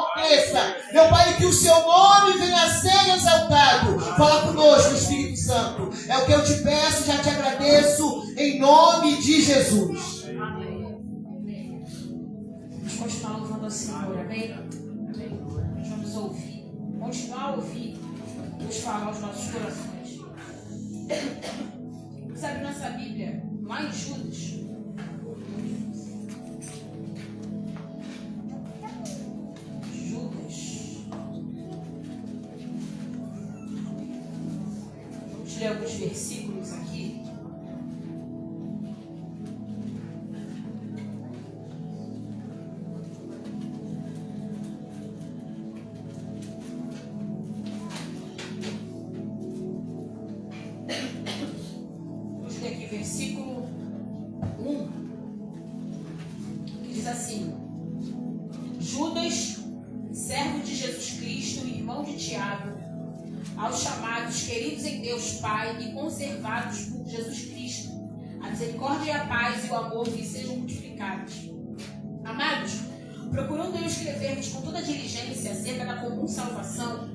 cresça. Meu Pai, que o seu nome venha a ser exaltado. Fala conosco, Espírito Santo. É o que eu te peço, já te agradeço, em nome de Jesus. Amém. Vamos continuar louvando ao Senhor, amém? Nós vamos ouvir, continuar a ouvir Deus falar aos nossos corações. Sabe, nossa Bíblia, lá em Judas, vamos ler alguns versículos aqui. Versículo 1, que diz assim: Judas, servo de Jesus Cristo, irmão de Tiago, aos chamados, queridos em Deus Pai e conservados por Jesus Cristo, a misericórdia e a paz e o amor que sejam multiplicados. Amados, procurando eu escrever-vos com toda diligência acerca da comum salvação,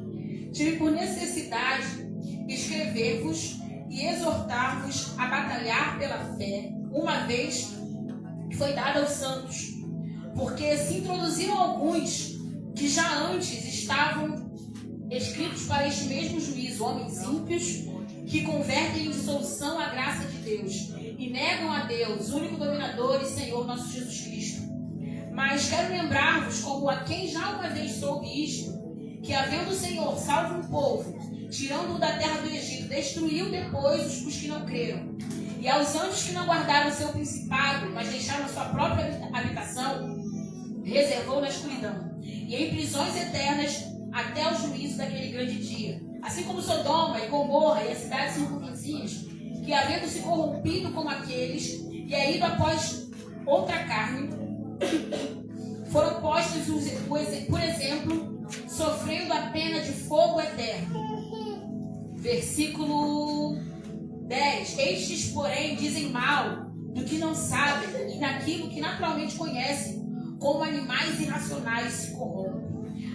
tive por necessidade escrever-vos e exortar-vos a batalhar pela fé, uma vez que foi dada aos santos, porque se introduziram alguns que já antes estavam escritos para este mesmo juízo, homens ímpios que convertem em dissolução a graça de Deus e negam a Deus, único dominador e Senhor nosso Jesus Cristo. Mas quero lembrar-vos, como a quem já uma vez soube isto, que havendo o Senhor salvo um povo, tirando-o da terra do Egito, destruiu depois os que não creram. E aos anjos que não guardaram o seu principado, mas deixaram a sua própria habitação, reservou na escuridão, e em prisões eternas até o juízo daquele grande dia. Assim como Sodoma e Gomorra e as cidades circunvizinhas, que havendo se corrompido como aqueles, e ido após outra carne, foram postos, por exemplo, sofrendo a pena de fogo eterno. Versículo 10. Estes, porém, dizem mal do que não sabem e naquilo que naturalmente conhecem, como animais irracionais se corrompem.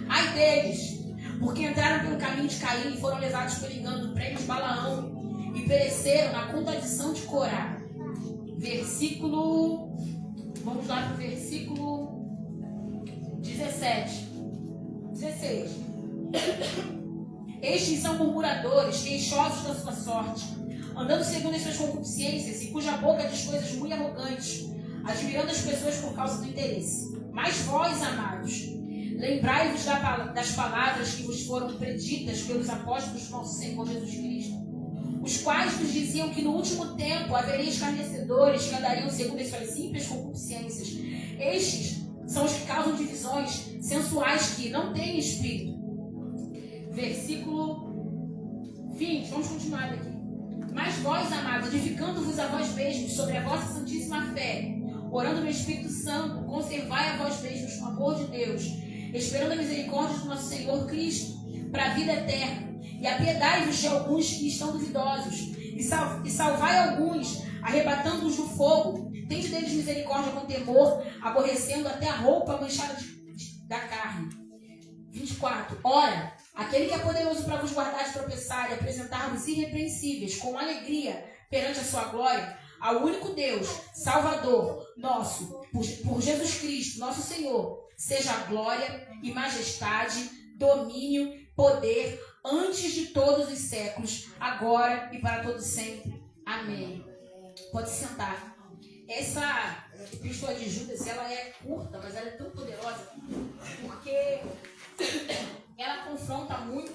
Ai deles, porque entraram pelo caminho de Caim e foram levados pelo engano do prêmio de Balaão e pereceram na contradição de Corá. Vamos lá para o versículo 16. Estes são murmuradores, queixosos da sua sorte, andando segundo as suas concupiscências, e cuja boca diz coisas muito arrogantes, admirando as pessoas por causa do interesse. Mas vós, amados, lembrai-vos das palavras que vos foram preditas pelos apóstolos do nosso Senhor Jesus Cristo, os quais nos diziam que no último tempo haveria escarnecedores que andariam segundo as suas simples concupiscências. Estes são os que causam divisões, sensuais que não têm espírito. Versículo 20, vamos continuar daqui. Mas vós, amados, edificando-vos a vós mesmos sobre a vossa santíssima fé, orando no Espírito Santo, conservai a vós mesmos com o amor de Deus, esperando a misericórdia do nosso Senhor Cristo, para a vida eterna. E apiedai-vos de alguns que estão duvidosos, e salvai alguns, arrebatando-os do fogo. Tende deles misericórdia com temor, aborrecendo até a roupa manchada da carne. 24. Ora, aquele que é poderoso para vos guardar de tropeçar e apresentar-vos irrepreensíveis com alegria perante a sua glória, ao único Deus, Salvador nosso, por Jesus Cristo, nosso Senhor, seja glória e majestade, domínio, poder, antes de todos os séculos, agora e para todo sempre. Amém. Pode se sentar. Essa epístola de Judas, ela é curta, mas ela é tão poderosa, porque ela confronta muito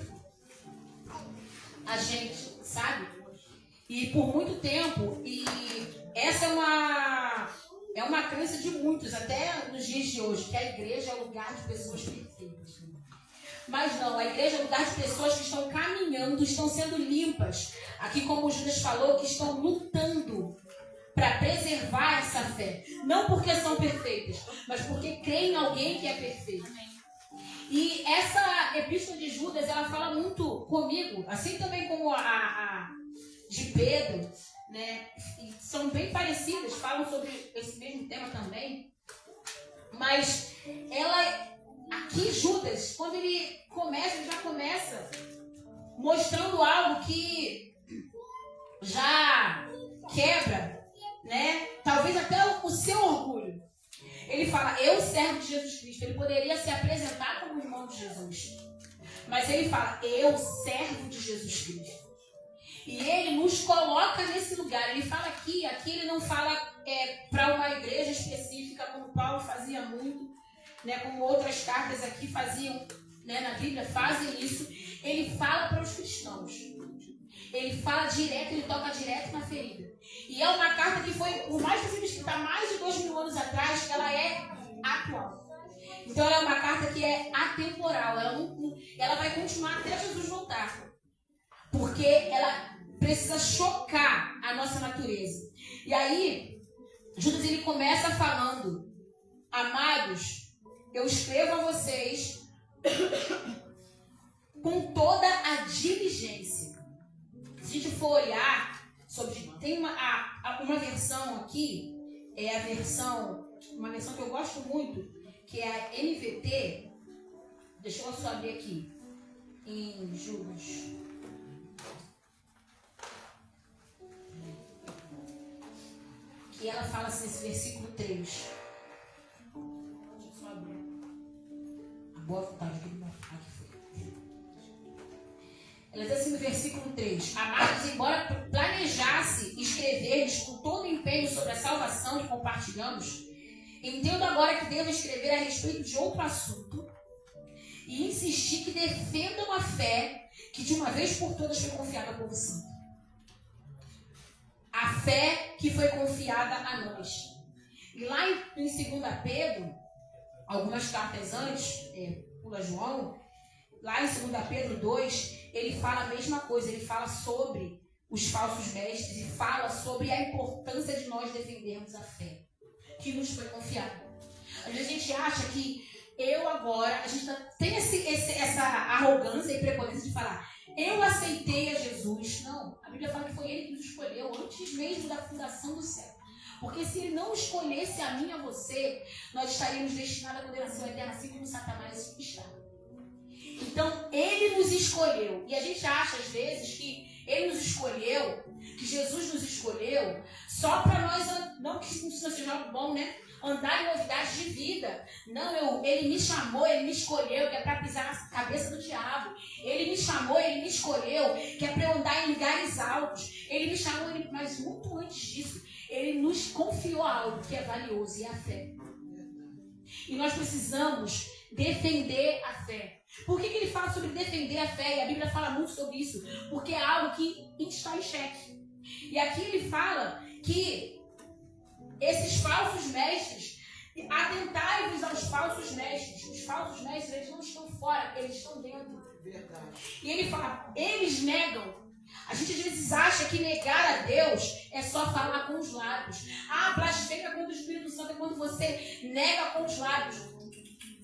a gente, sabe? E por muito tempo, e essa é uma crença de muitos, até nos dias de hoje, que a igreja é o lugar de pessoas perfeitas. Mas não, a igreja é o lugar de pessoas que estão caminhando, estão sendo limpas. Aqui, como o Judas falou, que estão lutando para preservar essa fé. Não porque são perfeitas, mas porque creem em alguém que é perfeito. E essa epístola de Judas, ela fala muito comigo, assim também como a de Pedro, né? E são bem parecidas, falam sobre esse mesmo tema também. Mas ela aqui Judas, quando ele já começa mostrando algo que já quebra, né? Talvez até o seu orgulho. Ele fala, eu servo de Jesus Cristo. Ele poderia se apresentar como irmão de Jesus. Mas ele fala, eu servo de Jesus Cristo. E ele nos coloca nesse lugar. Ele fala aqui ele não fala para uma igreja específica, como Paulo fazia muito, né, como outras cartas aqui faziam, né, na Bíblia, fazem isso. Ele fala para os cristãos. Ele fala direto, ele toca direto na ferida. E é uma carta que foi, por mais que seja escrita há mais de 2000 anos atrás, ela é atual. Então ela é uma carta que é atemporal. Ela vai continuar até Jesus voltar. Porque ela precisa chocar a nossa natureza. E aí, Judas ele começa falando, amados, eu escrevo a vocês com toda a diligência. Se a gente for olhar tem uma versão aqui, uma versão que eu gosto muito, que é a NVT. Deixa eu só abrir aqui em Judas. Que ela fala assim nesse versículo 3. Deixa eu só abrir. A boa vontade aqui foi. Ela diz assim no versículo 3. Amados, embora planejasse escrever-lhes com todo empenho sobre a salvação que compartilhamos, entendo agora que devo escrever a respeito de outro assunto e insistir que defendam a fé que de uma vez por todas foi confiada ao povo santo. A fé que foi confiada a nós. E lá em 2 Pedro, algumas cartas antes, pula João, lá em 2 Pedro 2, ele fala a mesma coisa. Ele fala sobre os falsos mestres e fala sobre a importância de nós defendermos a fé que nos foi confiada. Às vezes a gente acha que a gente tem essa arrogância e prepotência de falar, eu aceitei a Jesus. Não, a Bíblia fala que foi Ele que nos escolheu antes mesmo da fundação do céu. Porque se Ele não escolhesse a mim e a você, nós estaríamos destinados à condenação eterna, assim como Satanás está. Então, Ele nos escolheu. E a gente acha, às vezes, que Ele nos escolheu, que Jesus nos escolheu, só para nós, não que isso seja algo bom, né? Andar em novidades de vida. Não, Ele me chamou, Ele me escolheu, que é para pisar na cabeça do diabo. Ele me chamou, Ele me escolheu, que é para eu andar em lugares altos. Ele me chamou, mas muito antes disso, Ele nos confiou algo que é valioso, e é a fé. E nós precisamos defender a fé. Por que ele fala sobre defender a fé? E a Bíblia fala muito sobre isso. Porque é algo que está em xeque. E aqui ele fala que esses falsos mestres, atentai-vos aos falsos mestres. Os falsos mestres, eles não estão fora, eles estão dentro. Verdade. E ele fala, eles negam. A gente às vezes acha que negar a Deus é só falar com os lábios. Blasfêmia contra o Espírito Santo é quando você nega com os lábios.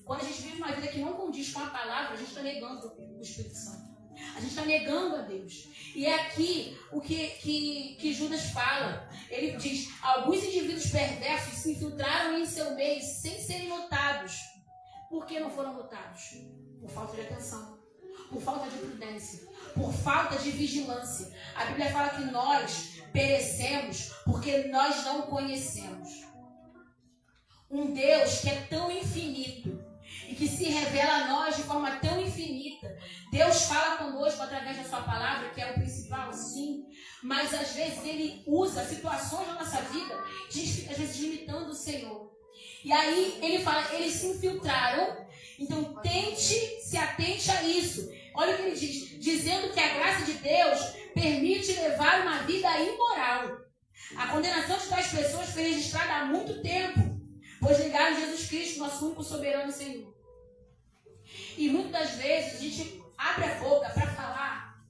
Quando a gente vive uma vida que não condiz com a palavra, a gente está negando o Espírito Santo. A gente está negando a Deus. E é aqui o que Judas fala. Ele diz, alguns indivíduos perversos se infiltraram em seu meio sem serem notados. Por que não foram notados? Por falta de atenção, por falta de prudência, por falta de vigilância. A Bíblia fala que nós perecemos porque nós não conhecemos um Deus que é tão infinito e que se revela a nós de forma tão infinita. Deus fala conosco através da sua palavra, que é o principal, sim, mas às vezes Ele usa situações da nossa vida, às vezes limitando o Senhor. E aí Ele fala, eles se infiltraram, então se atente a isso. Olha o que Ele diz, dizendo que a graça de Deus permite levar uma vida imoral. A condenação de tais pessoas foi registrada há muito tempo, pois negaram Jesus Cristo, nosso único soberano Senhor. E muitas das vezes a gente abre a boca para falar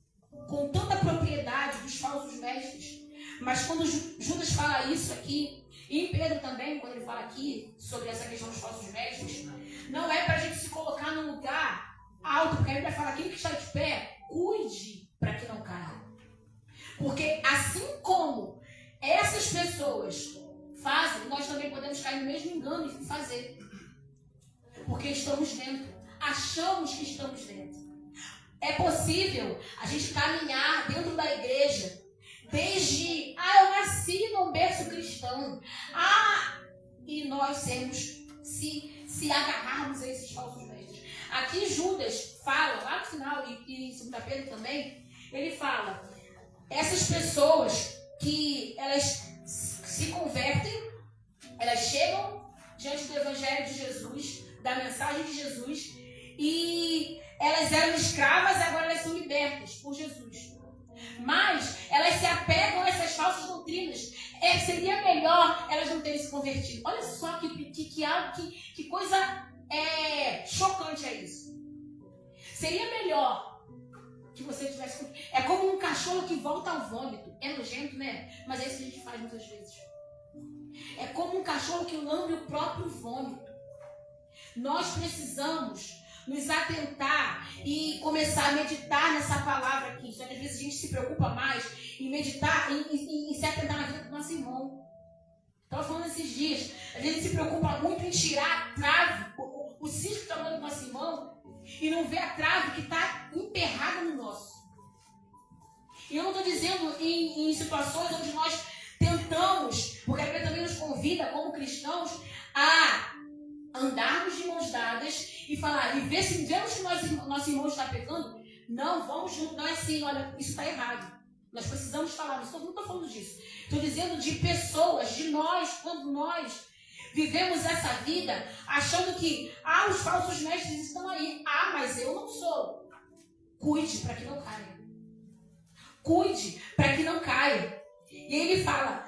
com tanta propriedade dos falsos mestres. Mas quando Judas fala isso aqui, e em Pedro também, quando ele fala aqui sobre essa questão dos falsos mestres, não é para a gente se colocar num lugar alto, porque a Bíblia fala, aquele que está de pé, cuide para que não caia. Porque assim como essas pessoas fazem, nós também podemos cair no mesmo engano e fazer. Porque Porque estamos dentro. Achamos que estamos dentro. É possível a gente caminhar dentro da igreja desde, eu nasci num berço cristão. E nós se agarrarmos a esses falsos mestres. Aqui Judas fala, lá no final, e em 2 Pedro também, ele fala, essas pessoas que elas se convertem, elas chegam diante do Evangelho de Jesus, da mensagem de Jesus, e elas eram escravas, agora elas são libertas por Jesus. Mas elas se apegam a essas falsas doutrinas. Seria melhor elas não terem se convertido. Olha só que coisa chocante é isso. Seria melhor que você tivesse... É como um cachorro que volta ao vômito. É nojento, né? Mas é isso que a gente faz muitas vezes. É como um cachorro que lambe o próprio vômito. Nós precisamos nos atentar e começar a meditar nessa palavra aqui. Só que às vezes a gente se preocupa mais em meditar, em se atentar na vida do nosso irmão. Estava falando esses dias, a gente se preocupa muito em tirar a trave, o cisco que está no nosso irmão, e não vê a trave que está emperrada no nosso. E eu não estou dizendo em situações onde nós tentamos, porque a Bíblia também nos convida como cristãos a andarmos de mãos dadas e falar, e ver se vemos que nosso irmão está pecando, não, vamos junto, não é assim, olha, isso está errado. Nós precisamos falar, mas não estou falando disso. Estou dizendo de pessoas, de nós, quando nós vivemos essa vida achando que, os falsos mestres estão aí. Mas eu não sou. Cuide para que não caia. Cuide para que não caia. E ele fala,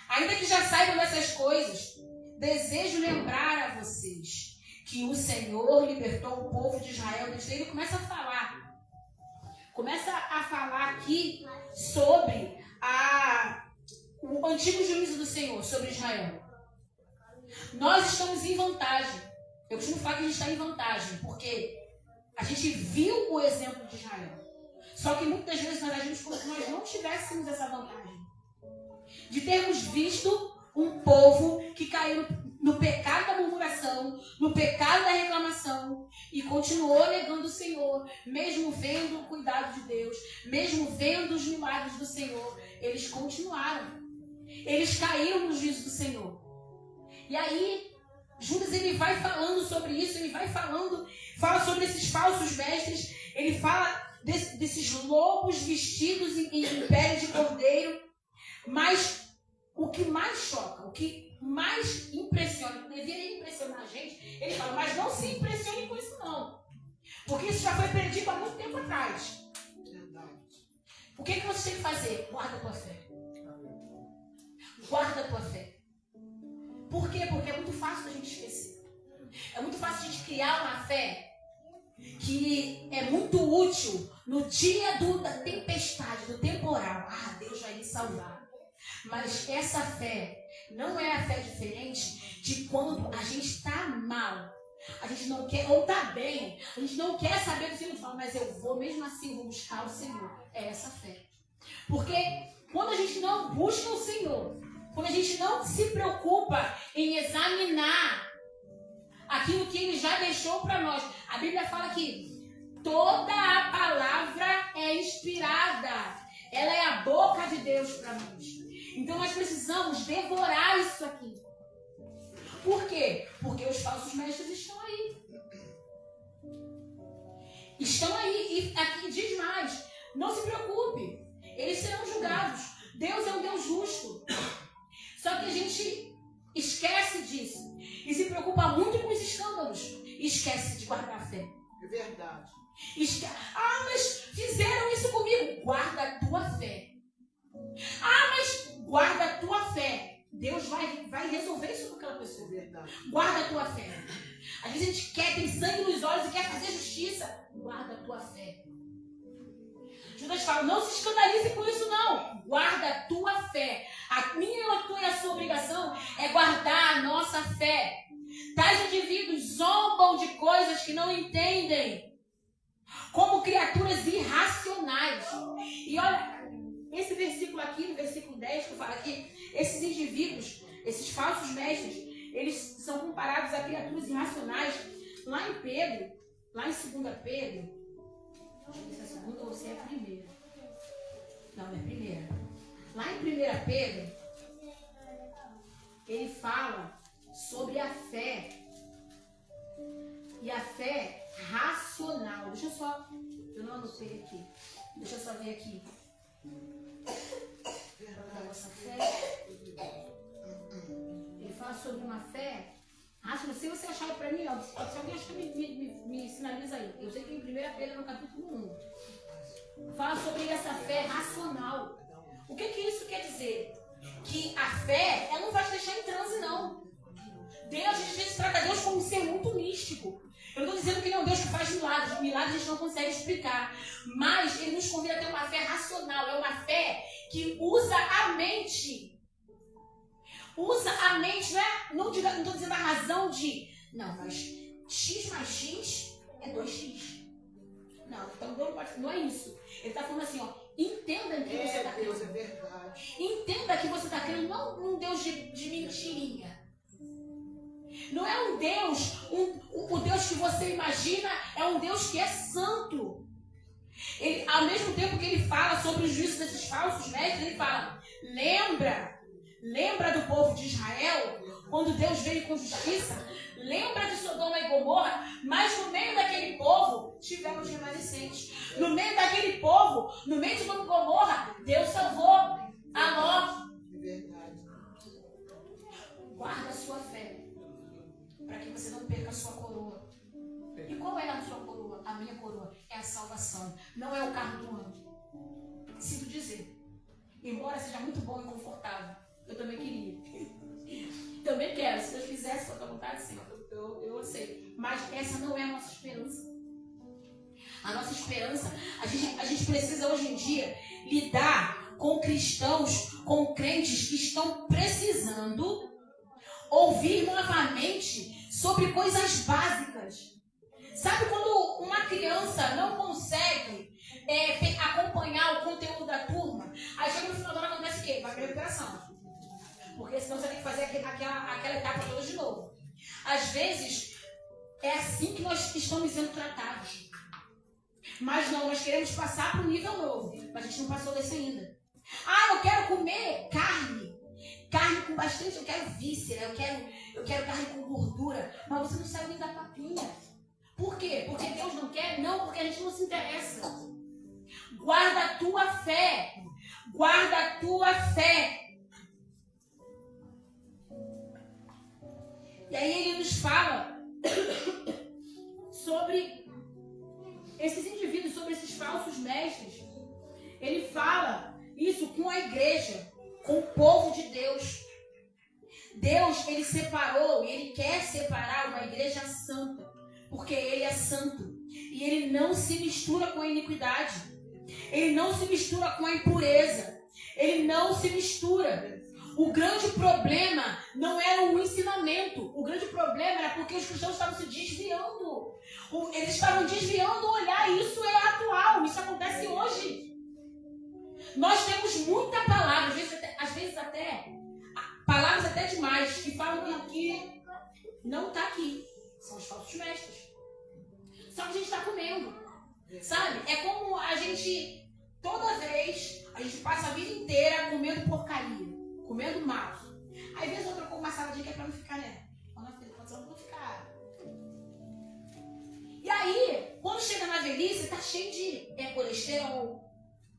ainda que já saibam dessas coisas, desejo lembrar a vocês que o Senhor libertou o povo de Israel. Ele começa a falar aqui sobre o antigo juízo do Senhor sobre Israel. Nós estamos em vantagem. Eu costumo falar que a gente está em vantagem, porque a gente viu o exemplo de Israel. Só que muitas vezes nós agimos como se nós não tivéssemos essa vantagem. De termos visto um povo que caiu no pecado da murmuração, no pecado da reclamação, e continuou negando o Senhor, mesmo vendo o cuidado de Deus, mesmo vendo os milagres do Senhor. Eles continuaram. Eles caíram no juízo do Senhor. E aí, Judas ele vai falando sobre isso, ele vai fala sobre esses falsos mestres, ele fala desses lobos vestidos em pele de cordeiro. Mas o que mais choca, o que mais impressiona, que deveria impressionar a gente, ele fala, mas não se impressione com isso não. Porque isso já foi perdido há muito tempo atrás. O que você tem que fazer? Guarda a tua fé. Guarda a tua fé. Por quê? Porque é muito fácil a gente esquecer. É muito fácil a gente criar uma fé que é muito útil no dia da tempestade, do temporal. Deus vai me salvar. Mas essa fé não é a fé diferente de quando a gente está mal. A gente não quer, ou está bem, a gente não quer saber do Senhor. Fala, mas eu vou, mesmo assim, vou buscar o Senhor. É essa fé. Porque quando a gente não busca o Senhor, quando a gente não se preocupa em examinar aquilo que Ele já deixou para nós, a Bíblia fala que toda a palavra é inspirada. Ela é a boca de Deus para nós. Então nós precisamos devorar isso aqui. Por quê? Porque os falsos mestres estão aí. Estão aí. E aqui diz mais. Não se preocupe. Eles serão julgados. Deus é um Deus justo. Só que a gente esquece disso. E se preocupa muito com os escândalos. E esquece de guardar a fé. É verdade. Mas fizeram isso comigo. Guarda a tua fé. Mas guarda a tua fé. Deus vai resolver isso com aquela pessoa. Verdade. Guarda a tua fé. Às vezes a gente tem sangue nos olhos e quer fazer justiça. Guarda a tua fé. Judas fala, não se escandalize com isso não. Guarda a tua fé. A minha, a tua e a sua obrigação é guardar a nossa fé. Tais indivíduos zombam de coisas que não entendem, como criaturas irracionais. E olha, esse versículo aqui, no versículo 10, que fala aqui, esses indivíduos, esses falsos mestres, eles são comparados a criaturas irracionais. Lá em Pedro, lá em 2 Pedro, deixa eu ver se é a segunda ou se é a primeira. Não, é a primeira. Lá em 1 Pedro, ele fala sobre a fé. E a fé racional. Deixa eu só... Eu não anotei aqui. Deixa eu só ver aqui. A nossa fé. Ele fala sobre uma fé racional. Se você achar para mim, ó, se alguém achar, me sinaliza aí. Eu sei que em 1 Pedro, no capítulo 1, fala sobre essa fé racional. O que isso quer dizer? Que a fé, ela não vai te deixar em transe, não. Deus, a gente trata Deus como um ser muito místico. Eu não estou dizendo que ele é um Deus que faz milagres. Milagres a gente não consegue explicar. Mas ele nos convida a ter uma fé racional. É uma fé que usa a mente. Usa a mente, não estou dizendo a razão de... Não, mas x mais x é 2x. Não, então não é isso. Ele está falando assim, ó. Entenda que você está crendo. É verdade. Entenda que você está crendo não um Deus de mentirinha. Não é um Deus, o Deus que você imagina é um Deus que é santo. Ele, ao mesmo tempo que ele fala sobre o juízo desses falsos mestres, ele fala, lembra do povo de Israel, quando Deus veio com justiça, lembra de Sodoma e Gomorra, mas no meio daquele povo tiveram os remanescentes. No meio daquele povo, no meio de Sodoma e Gomorra, Deus salvou a Ló. Guarda a sua fé, para que você não perca a sua coroa. E qual é a sua coroa? A minha coroa é a salvação, não é o carro do ano. Sinto dizer, embora seja muito bom e confortável, eu também queria. Também quero, se Deus quisesse, com a tua vontade, sim, eu sei. Mas essa não é a nossa esperança. A nossa esperança, a gente precisa hoje em dia lidar com cristãos, com crentes que estão precisando ouvir novamente sobre coisas básicas. Sabe quando uma criança não consegue acompanhar o conteúdo da turma? Aí chega no final do ano, acontece o quê? Vai para a recuperação. Porque senão você tem que fazer aquela etapa toda de novo. Às vezes, é assim que nós estamos sendo tratados. Mas não, nós queremos passar para um nível novo. Mas a gente não passou desse ainda. Ah, eu quero comer carne. Carne com bastante, eu quero víscera, eu quero carne com gordura. Mas você não sabe nem da papinha. Por quê? Porque Deus não quer? Não, porque a gente não se interessa. Guarda a tua fé. Guarda a tua fé. E aí ele nos fala sobre esses indivíduos, sobre esses falsos mestres. Ele fala isso com a igreja, com o povo de Deus. Deus, ele separou, e ele quer separar uma igreja santa, porque ele é santo. E ele não se mistura com a iniquidade. Ele não se mistura com a impureza. Ele não se mistura. O grande problema não era o ensinamento. O grande problema era porque os cristãos estavam se desviando. Eles estavam desviando o olhar. E isso é atual. Isso acontece hoje. Nós temos muita palavra, às vezes até palavras até demais, que falam que não está aqui. São os falsos mestres. Só que a gente está comendo. Sabe? É como a gente, toda vez, a gente passa a vida inteira comendo porcaria. Comendo mal. Aí, às vezes, eu troco uma saladinha que é pra não ficar, né? Quando não ficar. E aí, quando chega na velhice, tá cheio de colesterol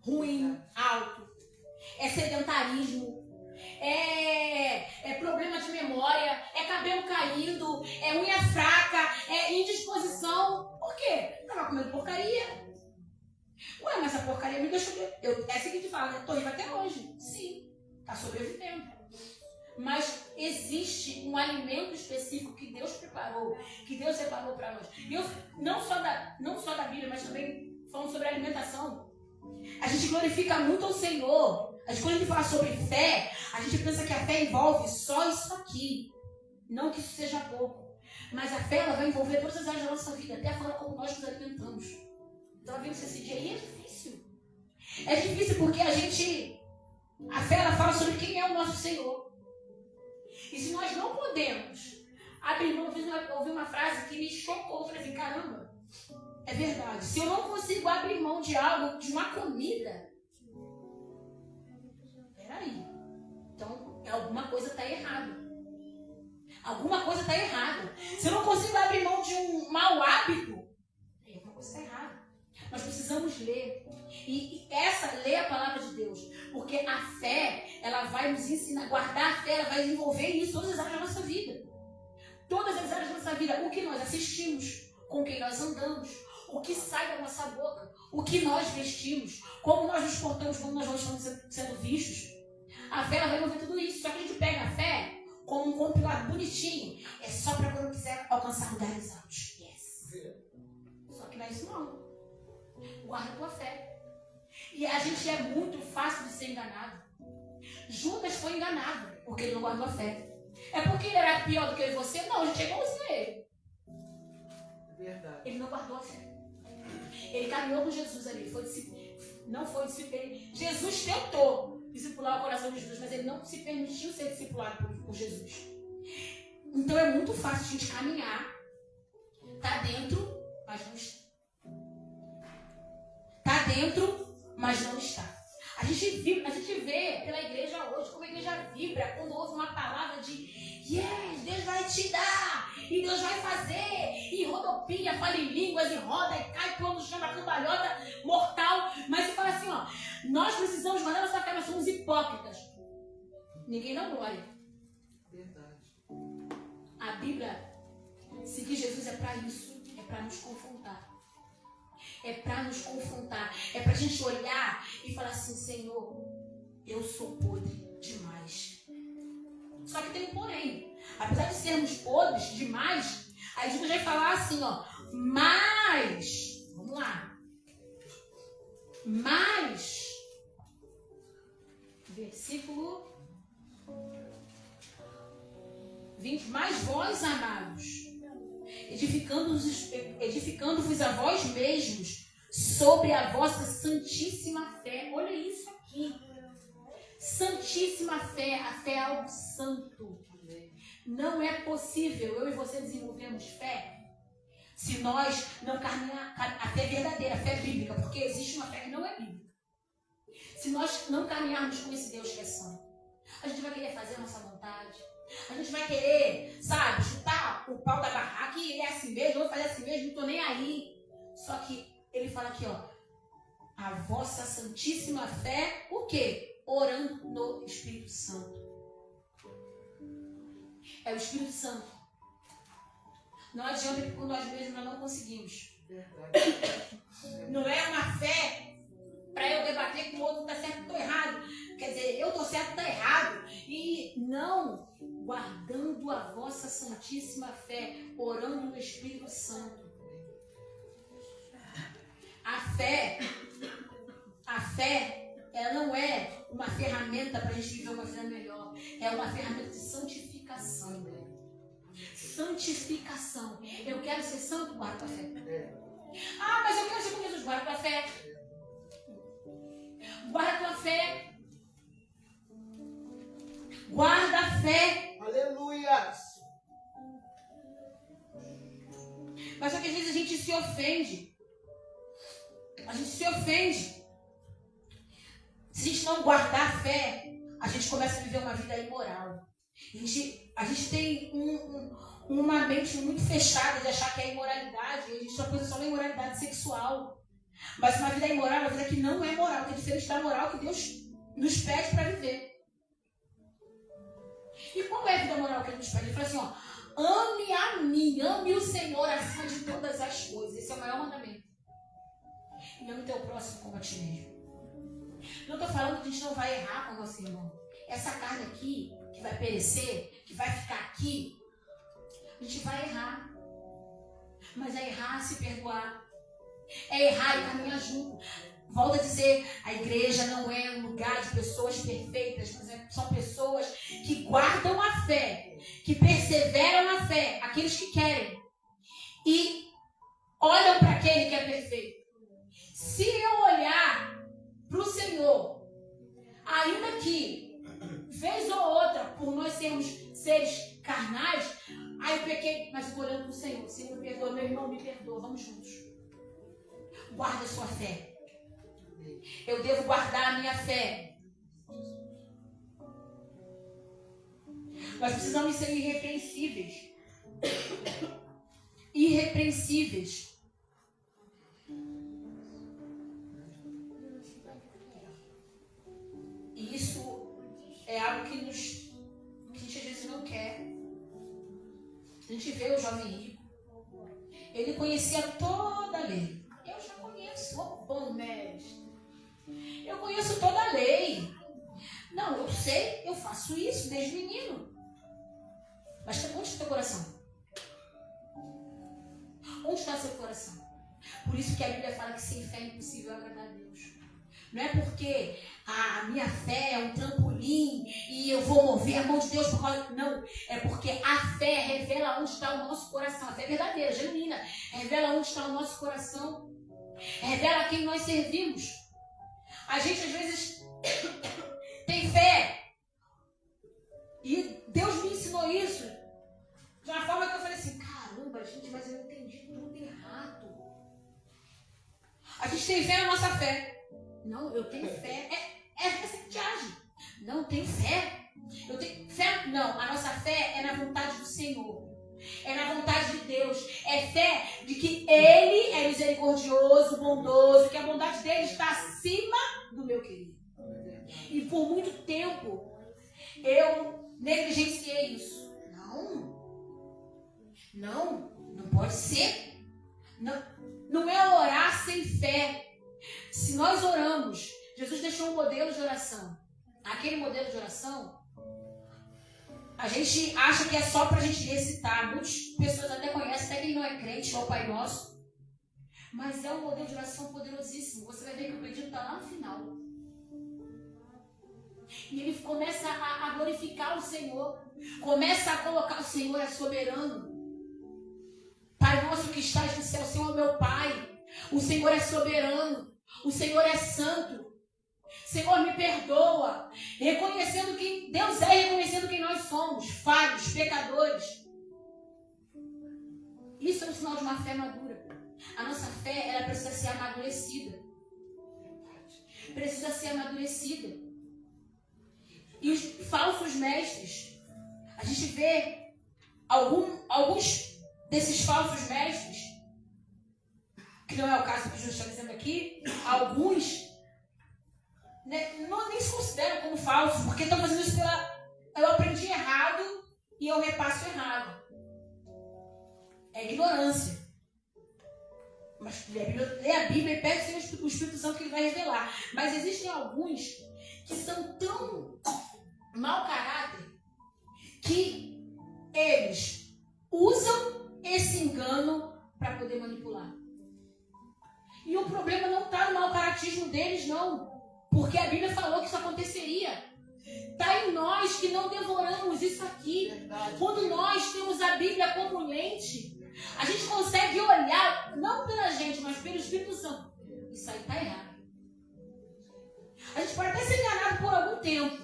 ruim, alto. É sedentarismo. É problema de memória. É cabelo caindo. É unha fraca. É indisposição. Por quê? Tava comendo porcaria. Ué, mas essa porcaria me deixou... É assim que te fala, né? Tô viva até hoje. Sim. Está sobrevivendo. Mas existe um alimento específico que Deus preparou, que Deus separou para nós. Não só da Bíblia, mas também falando sobre alimentação. A gente glorifica muito ao Senhor. Quando a gente fala sobre fé, a gente pensa que a fé envolve só isso aqui. Não que isso seja pouco. Mas a fé, ela vai envolver todas as áreas da nossa vida, até a forma como nós nos alimentamos. Então, vendo esse dia aí é difícil. É difícil porque a fé, ela fala sobre quem é o nosso Senhor. E se nós não podemos abrir mão, eu ouvi uma frase que me chocou. Eu falei assim, caramba, é verdade. Se eu não consigo abrir mão de algo, de uma comida, peraí. Então, alguma coisa está errada. Alguma coisa está errada. Se eu não consigo abrir mão de um mau hábito, alguma coisa está errada. Nós precisamos ler. E ler a palavra de Deus. Porque a fé, ela vai nos ensinar. Guardar a fé, ela vai desenvolver isso em todas as áreas da nossa vida. Todas as áreas da nossa vida. O que nós assistimos, com quem nós andamos, o que sai da nossa boca, o que nós vestimos, como nós nos portamos, como nós estamos sendo vistos. A fé, ela vai envolver tudo isso. Só que a gente pega a fé como um compilado bonitinho. É só para quando quiser alcançar lugares altos. Yes. Só que não é isso não. Guarda a tua fé. E a gente é muito fácil de ser enganado. Judas foi enganado porque ele não guardou a fé. É porque ele era pior do que eu e você? Não, a gente é igualzinho a ele. Verdade. Ele não guardou a fé. Ele caminhou com Jesus ali. Não foi discipulado. Jesus tentou discipular o coração de Jesus, mas ele não se permitiu ser discipulado por Jesus. Então é muito fácil a gente caminhar. Tá dentro, mas não está. Está dentro, mas não está. A gente vê pela igreja hoje como a igreja vibra quando ouve uma palavra de yes, Deus vai te dar, e Deus vai fazer, e rodopia, fala em línguas, e roda, e cai, pula no chão da cambalhota mortal. Mas você fala assim, ó, nós precisamos guardar nossa fé, nós somos hipócritas. Ninguém não glória. Verdade. A Bíblia, seguir Jesus é para isso, é para nos confrontar. É para nos confrontar. É para a gente olhar e falar assim, Senhor, eu sou podre demais. Só que tem um porém. Apesar de sermos podres demais, a gente vai falar assim, ó. Mas, vamos lá. Mas, versículo 20. Mas vós, amados, edificando-vos a vós mesmos sobre a vossa santíssima fé. Olha isso aqui. Santíssima fé. A fé é algo santo. Não é possível eu e você desenvolvermos fé se nós não caminharmos a fé verdadeira, a fé bíblica, porque existe uma fé que não é bíblica. Se nós não caminharmos com esse Deus que é santo, a gente vai querer fazer a nossa vontade. A gente vai querer, sabe, chutar o pau da barraca e é assim mesmo, eu vou fazer assim mesmo, não tô nem aí. Só que ele fala aqui, ó, a vossa santíssima fé, o quê? Orando no Espírito Santo. É o Espírito Santo. Não adianta que por nós mesmos nós não conseguimos. Não é uma fé para eu debater com o outro que está certo e estou errado. Quer dizer, eu estou certo e está errado. E não, guardando a vossa santíssima fé, orando no Espírito Santo. A fé, ela não é uma ferramenta para a gente viver uma vida melhor. É uma ferramenta de santificação. Santificação. Eu quero ser santo, guarda a fé. Ah, mas eu quero ser com Jesus, guarda a fé. Guarda a tua fé. Guarda a fé. Aleluia. Mas só que às vezes a gente se ofende. A gente se ofende. Se a gente não guardar a fé, a gente começa a viver uma vida imoral. A gente tem uma mente muito fechada de achar que é imoralidade. A gente só pensa só na imoralidade sexual. Mas uma vida imoral é uma vida que não é moral, que é diferente da moral que Deus nos pede para viver. E qual é a vida moral que Ele nos pede? Ele fala assim, ó, ame a mim, ame o Senhor acima de todas as coisas. Esse é o maior mandamento. E ame o teu próximo como a ti mesmo. Não estou falando que a gente não vai errar com o nosso irmão. Essa carne aqui, que vai perecer, que vai ficar aqui, a gente vai errar. Mas é errar se perdoar. É errar e caminhar junto. Volto a dizer, a igreja não é um lugar de pessoas perfeitas, mas são pessoas que guardam a fé, que perseveram na fé, aqueles que querem, e olham para aquele que é perfeito. Se eu olhar para o Senhor, ainda que, vez ou outra, por nós sermos seres carnais. Aí eu pequei, mas eu estou olhando para o Senhor. Senhor, me perdoa, meu irmão, me perdoa. Vamos juntos. Guarda a sua fé. Eu devo guardar a minha fé. Nós precisamos ser irrepreensíveis. Irrepreensíveis. E isso é algo que a gente às vezes não quer. A gente vê o jovem rico. Ele conhecia toda a lei. Eu já conheço, bom mestre. Eu conheço toda a lei. Não, eu sei, eu faço isso desde menino. Mas onde está o teu coração? Onde está o seu coração? Por isso que a Bíblia fala que sem fé é impossível agradar a Deus. Não é porque a minha fé é um trampolim e eu vou mover a mão de Deus por causa... Não, é porque a fé revela onde está o nosso coração. A fé é verdadeira, genuína. Revela onde está o nosso coração. Revela a quem nós servimos. A gente às vezes tem fé. E Deus me ensinou isso de uma forma que eu falei assim, caramba, gente, mas eu entendi tudo errado. A gente tem fé na nossa fé. Não, eu tenho fé. É essa que te age. Não, eu tenho fé. Eu tenho fé. Não, a nossa fé é na vontade do Senhor. É na vontade de Deus. É fé de que Ele é misericordioso, bondoso, que a bondade dele está acima do meu querido. E por muito tempo eu negligenciei isso. Não pode ser. Não é orar sem fé. Se nós oramos, Jesus deixou um modelo de oração. Aquele modelo de oração, a gente acha que é só para a gente recitar. Muitas pessoas até conhecem, até quem não é crente, é o Pai Nosso. Mas é um modelo de oração poderosíssimo. Você vai ver que o pedido está lá no final. E ele começa a glorificar o Senhor. Começa a colocar o Senhor é soberano. Pai nosso que estás no céu, o Senhor é meu Pai. O Senhor é soberano. O Senhor é santo. Senhor, me perdoa. Reconhecendo quem Deus é, reconhecendo quem nós somos. Falhos, pecadores. Isso é um sinal de uma fé madura. A nossa fé, ela precisa ser amadurecida. Precisa ser amadurecida. E os falsos mestres, a gente vê alguns desses falsos mestres, que não é o caso que Jesus está dizendo aqui, alguns nem se consideram como falsos, porque estão fazendo isso eu aprendi errado e eu repasso errado. É ignorância. Mas lê a Bíblia e pede o Espírito Santo que ele vai revelar. Mas existem alguns que são tão mau caráter que eles usam esse engano para poder manipular. E o problema não está no mau caratismo deles, não. Porque a Bíblia falou que isso aconteceria. Está em nós que não devoramos isso aqui. Verdade. Quando nós temos a Bíblia como lente, a gente consegue olhar, não pela gente, mas pelo Espírito Santo. Isso aí está errado. A gente pode até ser enganado por algum tempo,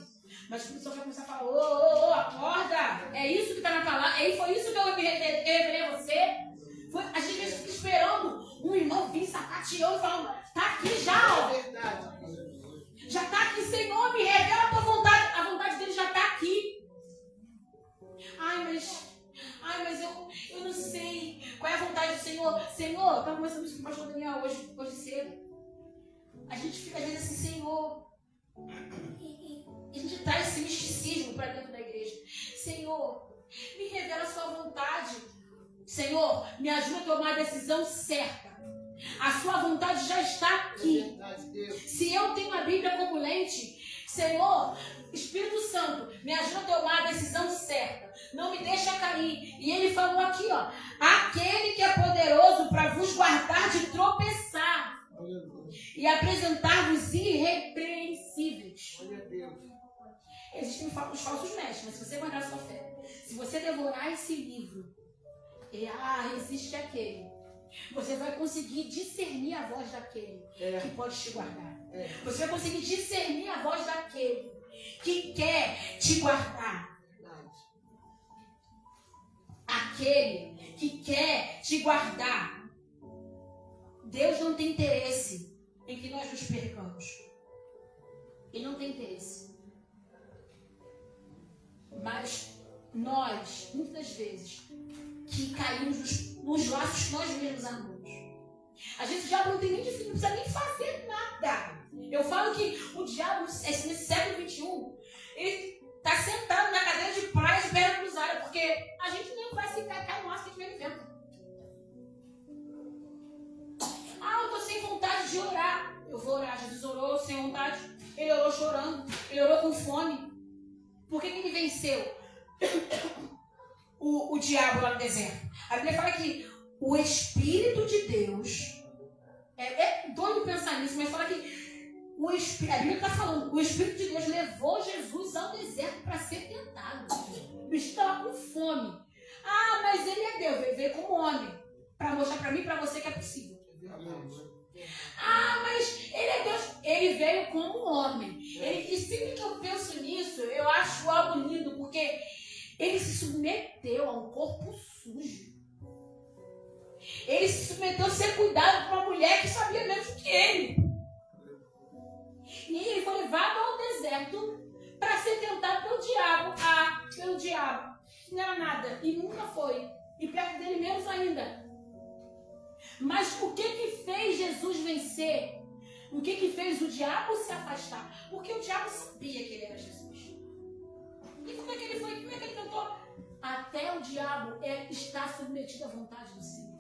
mas o Espírito Santo vai começar a falar, acorda, é isso que está na palavra, foi isso que eu revelei a você. A gente fica esperando um irmão vir sapateando e falando, está aqui já, ó. Já está aqui, Senhor, me revela a tua vontade. A vontade dele já está aqui. Ai, mas eu não sei qual é a vontade do Senhor. Senhor, estava conversando isso com o pastor Daniel hoje cedo. A gente fica às vezes assim, Senhor. E a gente traz esse misticismo para dentro da igreja. Senhor, me revela a sua vontade. Senhor, me ajuda a tomar a decisão certa. A sua vontade já está aqui. Se eu tenho a Bíblia como lente, Senhor, Espírito Santo, me ajuda a tomar a decisão certa. Não me deixa cair. E ele falou aqui, ó, aquele que é poderoso para vos guardar de tropeçar e apresentar-vos irrepreensíveis. Existem os falsos mestres, mas se você guardar a sua fé, se você devorar esse livro, existe aquele. Você vai conseguir discernir a voz daquele que pode te guardar. Você vai conseguir discernir a voz daquele que quer te guardar. aquele que quer te guardar. Deus não tem interesse em que nós nos percamos. Ele não tem interesse. Mas nós, muitas das vezes, que caímos nos laços que nós mesmos armamos. Às vezes o diabo não tem nem difícil, não precisa nem fazer nada. Eu falo que o diabo, nesse século XXI, ele está sentado na cadeira de praia de perna cruzada, porque a gente nem vai se cair no laço que a gente vem vivendo. Eu estou sem vontade de orar. Eu vou orar. Jesus orou sem vontade. Ele orou chorando. Ele orou com fome. Por que ele venceu o diabo lá no deserto? A Bíblia fala que o Espírito de Deus, é doido pensar nisso, mas fala que a Bíblia está falando, o Espírito de Deus levou Jesus ao deserto para ser tentado. O bicho estava com fome. Mas ele é Deus, ele veio como homem, para mostrar para mim e para você que é possível. Mas ele é Deus, ele veio como homem. E sempre que eu penso nisso, eu acho algo lindo, porque ele se submeteu a um corpo sujo. Ele se submeteu a ser cuidado por uma mulher que sabia menos que ele. E ele foi levado ao deserto para ser tentado pelo diabo. Pelo diabo. Não era nada. E nunca foi. E perto dele menos ainda. Mas o que fez Jesus vencer? O que fez o diabo se afastar? Porque o diabo sabia que ele era Jesus. E como é que ele foi? Como é que ele tentou? Até o diabo está submetido à vontade do Senhor.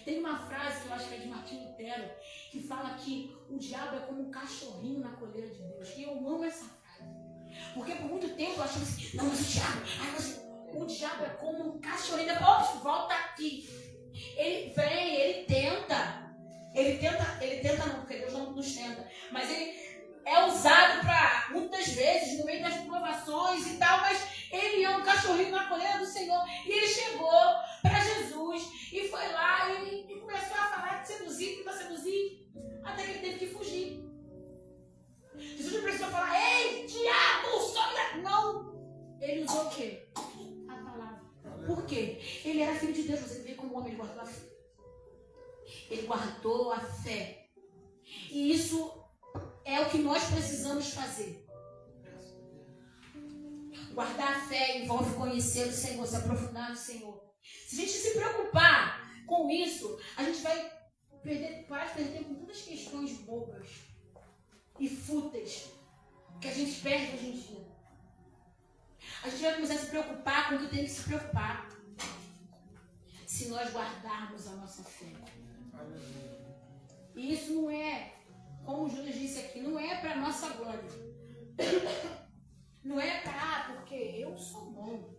Tem uma frase que eu acho que é de Martinho Lutero, que fala que o diabo é como um cachorrinho na coleira de Deus. E eu amo essa frase. Porque por muito tempo eu achava assim, não, mas o diabo é como um cachorrinho. Volta aqui. Ele vem, ele tenta. Ele tenta não, porque Deus não nos tenta. Mas ele é usado para, muitas vezes, no meio das provações e tal, mas ele é um cachorrinho na coleira do Senhor. E ele chegou para Jesus e foi lá e começou a falar de seduzir, para seduzir, até que ele teve que fugir. Jesus não precisou falar, ei, diabo, sobe daqui. Não. Ele usou o quê? A palavra. Por quê? Ele era filho de Deus, você vê como o homem ele guardou a fé. Ele guardou a fé. E isso é o que nós precisamos fazer. Guardar a fé envolve conhecer o Senhor, se aprofundar no Senhor. Se a gente se preocupar com isso, a gente vai parar de perder tempo com tantas questões bobas e fúteis que a gente perde hoje em dia. A gente vai começar a se preocupar com o que tem que se preocupar. Se nós guardarmos a nossa fé. E isso não é, como o Júlio disse aqui, não é para nossa glória. Não é porque eu sou bom.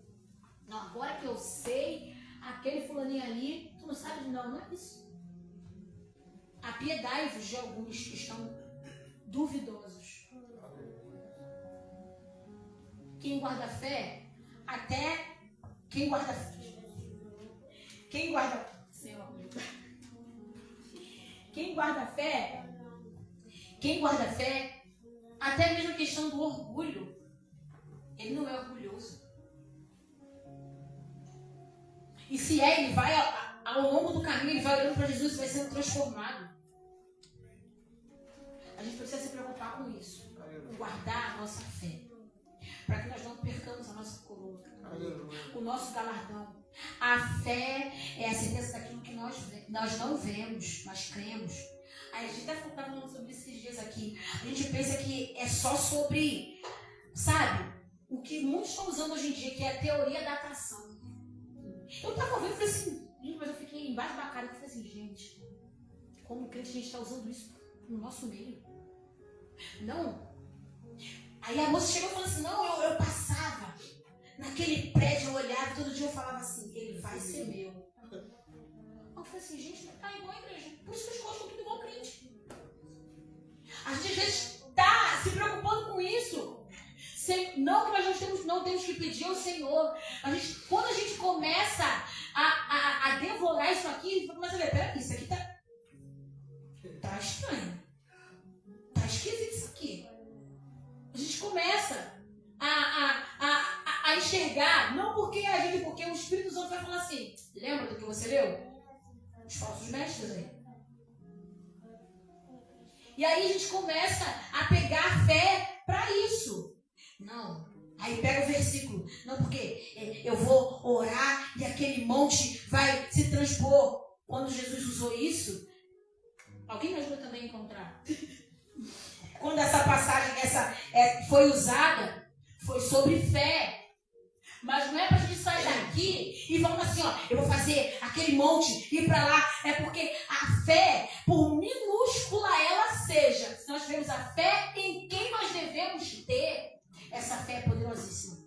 Não, agora que eu sei, aquele fulaninho ali, tu não sabe não é isso. Apiedai-vos de alguns que estão duvidosos. Quem guarda a fé, até quem guarda a fé, até mesmo a questão do orgulho, ele não é orgulhoso. E se ele vai ao longo do caminho, ele vai olhando para Jesus e vai sendo transformado. A gente precisa se preocupar com isso, com guardar a nossa fé, para que nós não percamos a nossa coroa, o nosso galardão. A fé é a certeza daquilo que nós não vemos, mas cremos. A gente até estava falando sobre isso esses dias aqui. A gente pensa que é só sobre, sabe, o que muitos estão usando hoje em dia, que é a teoria da atração. Eu estava ouvindo e falei assim, mas eu fiquei embaixo da cara e falei assim, gente, como crente a gente está usando isso no nosso meio? Não. Aí a moça chegou e falou assim, não, eu passava naquele prédio, eu olhava, todo dia eu falava assim, ele vai ser meu. Eu falei assim, gente, tá igual a igreja. Por isso que as coisas estão tudo igual crente. A gente às vezes está se preocupando com isso. Não que nós não temos que pedir ao Senhor. Quando a gente começa a devorar isso aqui, a gente começa a ver, peraí, isso aqui tá estranho. Tá esquisito isso aqui. A gente começa a enxergar, não porque a gente, porque o Espírito extras aí. E aí a gente começa a pegar fé para isso. Não. Aí pega o versículo. Não, porque eu vou orar e aquele monte vai se transpor. Quando Jesus usou isso, alguém me ajuda também a encontrar. Quando essa passagem foi usada, foi sobre fé. Mas não é pra gente sair daqui e vamos assim, ó, eu vou fazer aquele monte, ir pra lá. É porque a fé, por minúscula ela seja, se nós tivermos a fé em quem nós devemos ter, essa fé é poderosíssima.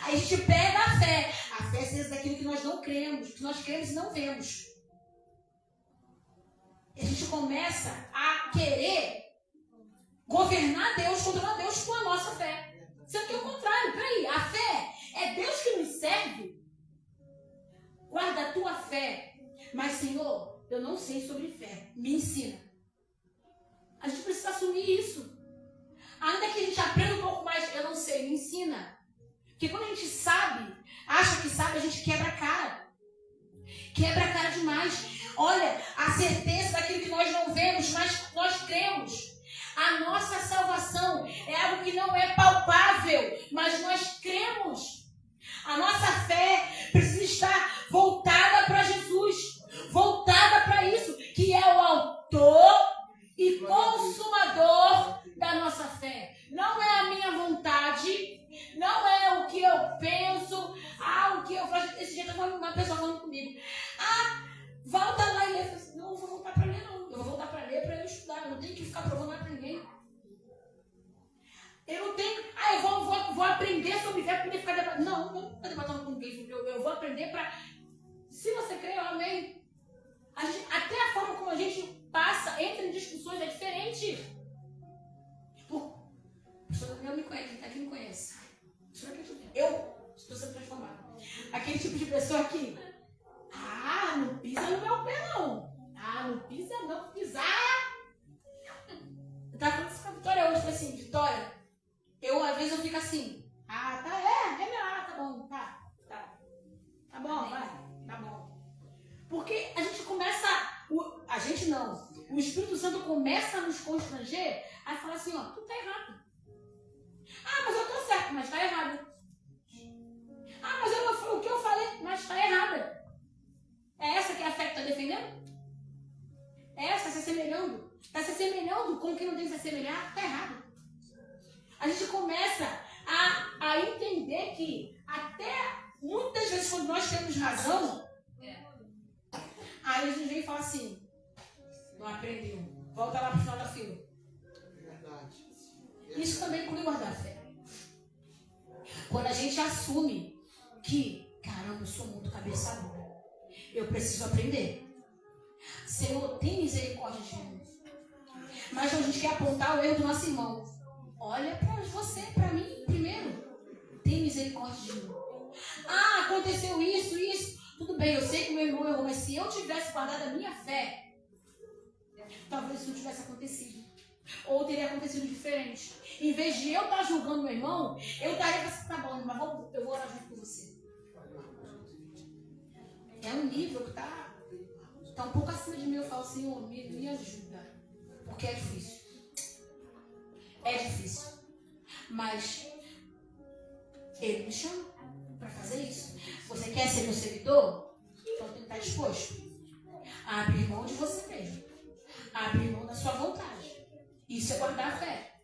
Aí a gente pega a fé seja daquilo que nós não cremos, que nós cremos e não vemos. E a gente começa a querer governar Deus, controlar Deus com a nossa fé. Sendo que é o contrário, peraí, a fé é Deus que nos serve. Guarda a tua fé. Mas, Senhor, eu não sei sobre fé. Me ensina. A gente precisa assumir isso. Ainda que a gente aprenda um pouco mais, eu não sei, me ensina. Porque quando a gente sabe, acha que sabe, a gente quebra a cara. Quebra a cara demais. Olha, a certeza daquilo que nós não vemos, mas nós cremos. A nossa salvação é algo que não é palpável, mas nós cremos. A nossa fé precisa estar voltada para Jesus, voltada para isso, que é o autor e consumador da nossa fé. Não é a minha vontade, não é o que eu penso, o que eu faço. Esse dia estava uma pessoa falando comigo. Volta lá e lê. Eu falei assim, não vou voltar para ler, não. Eu vou voltar para ler para eu estudar. Eu não tenho que ficar provando nada para ninguém. Eu não tenho. Eu vou aprender sobre fé para poder ficar debatendo. Não vou debatendo com ninguém. Eu vou aprender para. Se você crê, eu amei. Até a forma como a gente passa, entra em discussões é diferente. O pastor Daniel me conhece, quem aqui me conhece. Eu estou sendo transformada. Aquele tipo de pessoa que. Não pisa no meu pé, não. Não pisa, não pisar. Eu estava falando isso com a Vitória hoje. Eu falei assim, Vitória, às vezes eu fico assim. Tá bom, tá bom, vai, tá bom. Porque a gente começa, a gente não, o Espírito Santo começa a nos constranger, a falar assim, ó, tu tá errado. Mas eu tô certo, mas tá errado. Mas o que eu falei, mas tá errada. É essa que é a fé que tá defendendo? É essa, se assemelhando? Tá se assemelhando com quem não tem que se assemelhar? Tá errado. A gente começa a entender que até muitas vezes quando nós temos razão, aí a gente vem e fala assim, não aprendeu, volta lá pro final da fila. Verdade. Isso também inclui guardar a fé. Quando a gente assume que, caramba, eu sou muito cabeça dura, eu preciso aprender. Senhor, tem misericórdia de mim. Mas a gente quer apontar o erro do nosso irmão. Olha para você, para mim primeiro. Tem misericórdia de mim. Aconteceu isso. Tudo bem, eu sei que meu irmão errou, mas se eu tivesse guardado a minha fé, talvez isso não tivesse acontecido. Ou teria acontecido diferente. Em vez de eu estar julgando meu irmão, eu estaria assim, tá bom, mas eu vou orar junto com você. É um nível que está um pouco acima de mim. Eu falo, Senhor, me ajuda. Porque é difícil. É difícil. Mas Ele me chama para fazer isso. Você quer ser meu servidor? Então tem que estar disposto a abrir mão de você mesmo. A abrir mão da sua vontade. Isso é guardar a fé.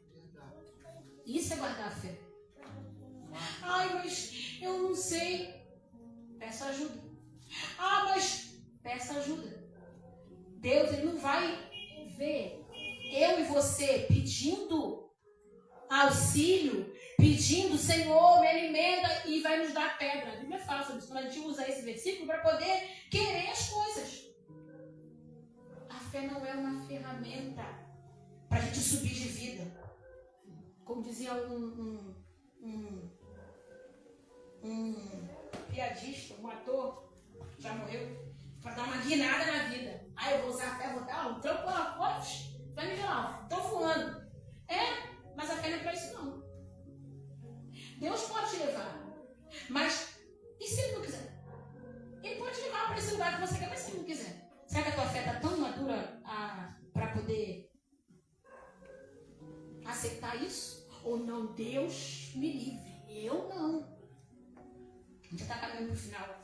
Isso é guardar a fé. Mas eu não sei. Peça ajuda. Mas peça ajuda. Deus, Ele não vai ver eu e você pedindo auxílio, pedindo, Senhor, me alimenta, e vai nos dar pedra. A Bíblia fala sobre isso, quando a gente usa esse versículo para poder querer as coisas. A fé não é uma ferramenta para a gente subir de vida. Como dizia um piadista, um ator, já morreu, para dar uma guinada na vida. Eu vou usar a fé, vou dar um trampo lá, vai me ver lá, tô voando. Mas a fé não é para isso não. Deus pode te levar, mas e se Ele não quiser? Ele pode te levar para esse lugar que você quer, mas se Ele não quiser, será que a Não, Deus me livre. Eu não. A gente já está caminhando para o final.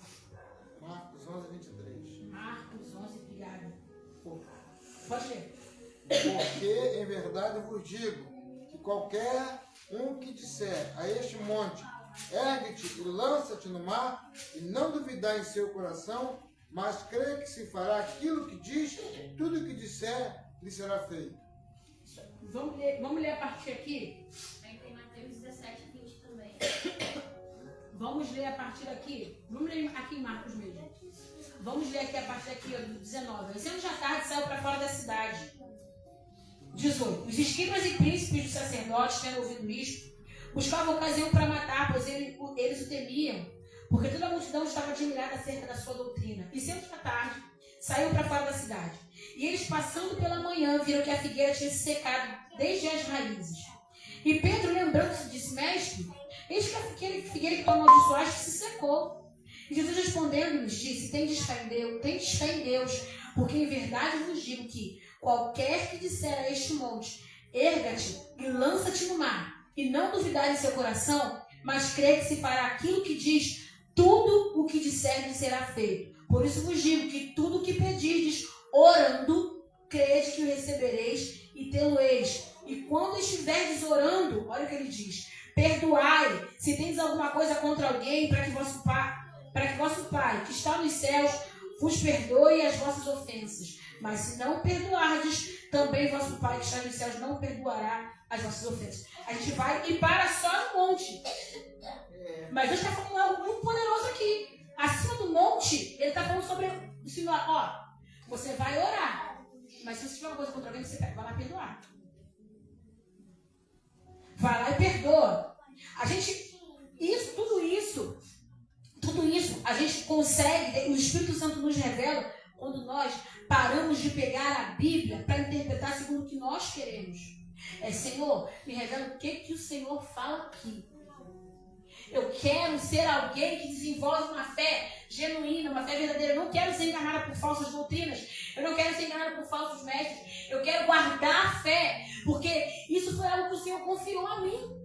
Marcos 11:23. Marcos 11, obrigada. Pode ler. Porque em verdade vos digo que qualquer um que disser a este monte, ergue-te e lança-te no mar, e não duvidar em seu coração, mas crê que se fará aquilo que diz, tudo o que disser lhe será feito. Vamos ler a partir aqui? Aí tem Mateus 17:20 também. Vamos ler a partir aqui. Vamos ler aqui em Marcos mesmo. Vamos ler aqui a partir aqui do 19. Sendo já tarde, saiu para fora da cidade. 18. Os escribas e príncipes dos sacerdotes, tendo ouvido isto, buscavam ocasião para matar, pois eles o temiam, porque toda a multidão estava admirada acerca da sua doutrina. E sendo já tarde, saiu para fora da cidade. E eles, passando pela manhã, viram que a figueira tinha se secado desde as raízes. E Pedro, lembrando-se, disse: Mestre, eis que a figueira que tu amaldiçoaste se secou. E Jesus, respondendo-lhes, disse: Tendes fé em Deus, porque em verdade vos digo que qualquer que disser a este monte, erga-te e lança-te no mar, e não duvidar em seu coração, mas crê que se fará aquilo que diz, tudo o que disser lhe será feito. Por isso vos digo que tudo o que pedirdes, orando, crede que o recebereis e tê-lo-eis. E quando estiverdes orando, olha o que ele diz: perdoai, se tendes alguma coisa contra alguém, para que vosso Pai, que está nos céus, vos perdoe as vossas ofensas. Mas se não perdoardes, também vosso Pai que está nos céus não perdoará as vossas ofensas. A gente vai e para só no monte. Mas Deus está falando algo muito poderoso aqui. Acima do monte, ele está falando sobre o Senhor. Ó, você vai orar, mas se você tiver uma coisa contra alguém, você vai lá perdoar. Vai lá e perdoa. Tudo isso, a gente consegue, o Espírito Santo nos revela quando nós paramos de pegar a Bíblia para interpretar segundo o que nós queremos. Senhor, me revela o que o Senhor fala aqui. Eu quero ser alguém que desenvolve uma fé genuína, uma fé verdadeira. Eu não quero ser enganada por falsas doutrinas. Eu não quero ser enganada por falsos mestres. Eu quero guardar a fé, porque isso foi algo que o Senhor confiou a mim.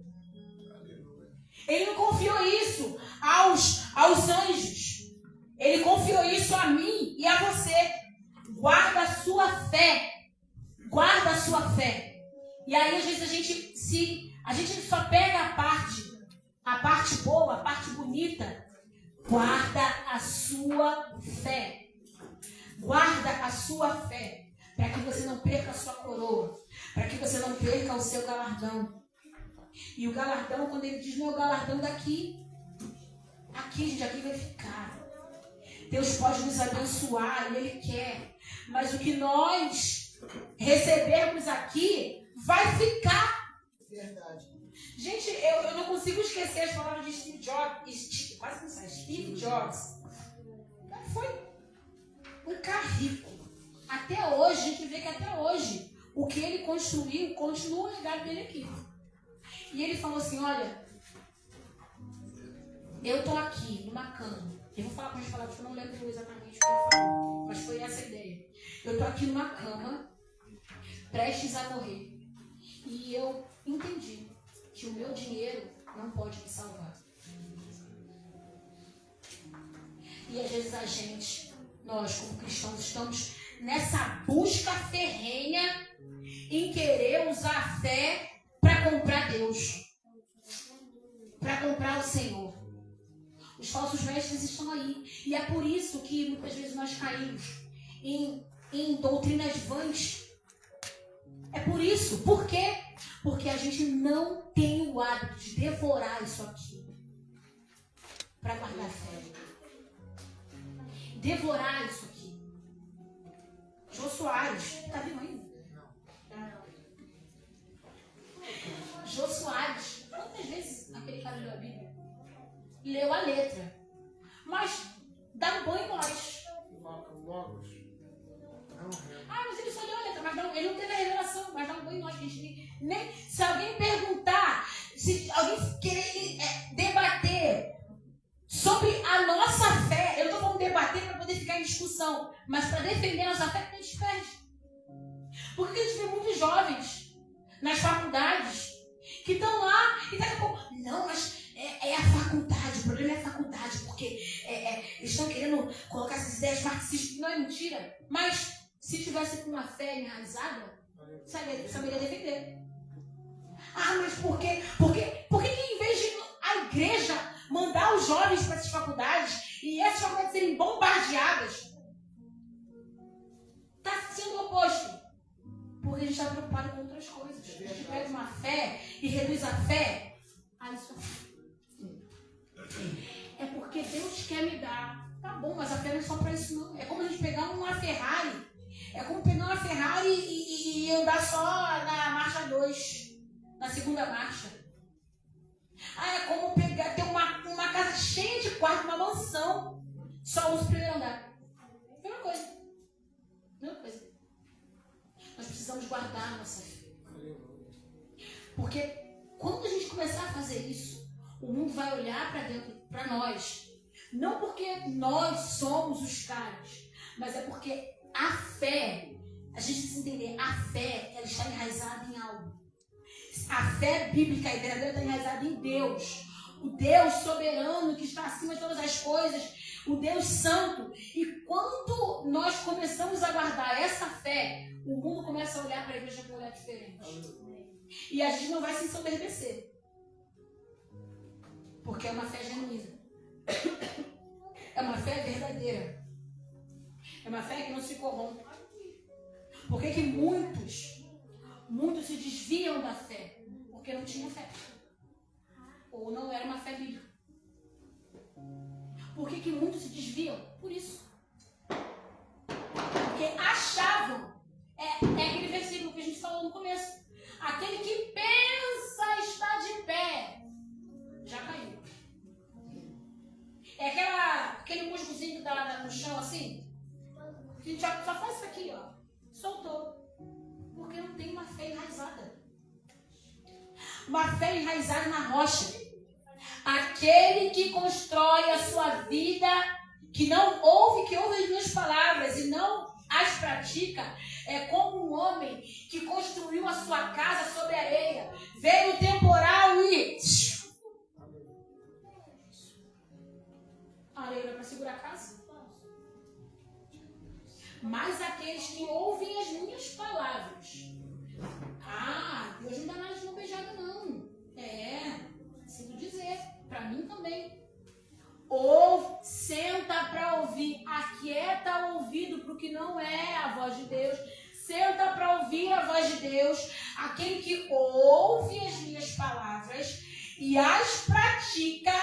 Ele não confiou isso aos anjos. Ele confiou isso a mim e a você. Guarda a sua fé. Guarda a sua fé. E aí, às vezes, a gente só pega a parte boa, a parte bonita. Guarda a sua fé. Guarda a sua fé. Para que você não perca a sua coroa. Para que você não perca o seu galardão. E o galardão, quando ele diz, não é o galardão daqui. Aqui, gente, aqui vai ficar. Deus pode nos abençoar e Ele quer. Mas o que nós recebermos aqui vai ficar. Verdade. Gente, eu não consigo esquecer as palavras de Steve Jobs. Quase não sai. Steve Jobs. Foi um cara rico. Até hoje, a gente vê que até hoje, o que ele construiu, continua o legado dele aqui. E ele falou assim, olha, eu tô aqui numa cama. Eu vou falar com as palavras que eu não lembro exatamente o que ele falou, mas foi essa a ideia. Eu tô aqui numa cama, prestes a morrer. E eu entendi que o meu dinheiro não pode me salvar. E às vezes nós como cristãos, estamos nessa busca ferrenha em querer usar a fé para comprar Deus, para comprar o Senhor. Os falsos mestres estão aí. E é por isso que muitas vezes nós caímos em doutrinas vãs. É por isso. Por quê? Porque a gente não tem o hábito de devorar isso aqui para guardar a fé. Devorar isso aqui. Jô Soares. Está vivo ainda? Jô Soares. Quantas vezes aquele cara leu a Bíblia? Leu a letra. Mas dá um banho em nós. Logos. Mas ele só leu a letra. Mas não, ele não teve a revelação. Mas dá um banho em nós. A gente nem, se alguém perguntar, se alguém querer debater sobre a nossa fé, eu estou falando debater para poder ficar em discussão, mas para defender a nossa fé, a gente perde. Porque a gente vê muitos jovens nas faculdades que estão lá e daqui a pouco, não, mas é a faculdade, o problema é a faculdade, porque eles estão querendo colocar essas ideias marxistas, não é mentira, mas se tivesse com uma fé enraizada, saberia defender. Ah, mas por quê? Por que em vez de a igreja mandar os jovens para essas faculdades e essas faculdades serem bombardeadas, está sendo o oposto? Porque a gente está preocupado com outras coisas. A gente pega uma fé e reduz a fé. Ah, isso é porque Deus quer me dar. Tá bom, mas a fé não é só para isso não. É como a gente pegar uma Ferrari. É como pegar uma Ferrari e andar só na marcha 2. Na segunda marcha. Ah, é como ter uma casa cheia de quarto, uma mansão. Só usa o primeiro andar. Mesma coisa. Nós precisamos guardar a nossa fé. Porque quando a gente começar a fazer isso, o mundo vai olhar para dentro, para nós. Não porque nós somos os caras, mas é porque a fé, a gente precisa entender, a fé, ela está enraizada em algo. A fé bíblica e verdadeira está enraizada em Deus. O Deus soberano que está acima de todas as coisas. O Deus santo. E quando nós começamos a guardar essa fé, o mundo começa a olhar para a igreja com um olhar diferente. E a gente não vai se ensoberbecer. Porque é uma fé genuína. É uma fé verdadeira. É uma fé que não se corrompe. Por que muitos se desviam da fé? Porque não tinham fé. Ou não era uma fé bíblica. Por que muitos se desviam? Por isso. Porque achavam. É aquele versículo que a gente falou no começo. Aquele que pensa estar de pé, já caiu. É aquele musgozinho que dá no chão assim. Que a gente só faz isso aqui, ó. Soltou. Porque não tem uma fé enraizada. Uma fé enraizada na rocha. Aquele que constrói a sua vida, que ouve as minhas palavras e não as pratica, é como um homem que construiu a sua casa sobre a areia. Veio o temporal e... A areia era para segurar a casa. Mas aqueles que ouvem as minhas palavras. Ah, Deus não dá nada de mão beijada, não. Sinto dizer. Para mim também. Ou senta para ouvir. Aquieta o ouvido para o que não é a voz de Deus. Senta para ouvir a voz de Deus. Aquele que ouve as minhas palavras e as pratica.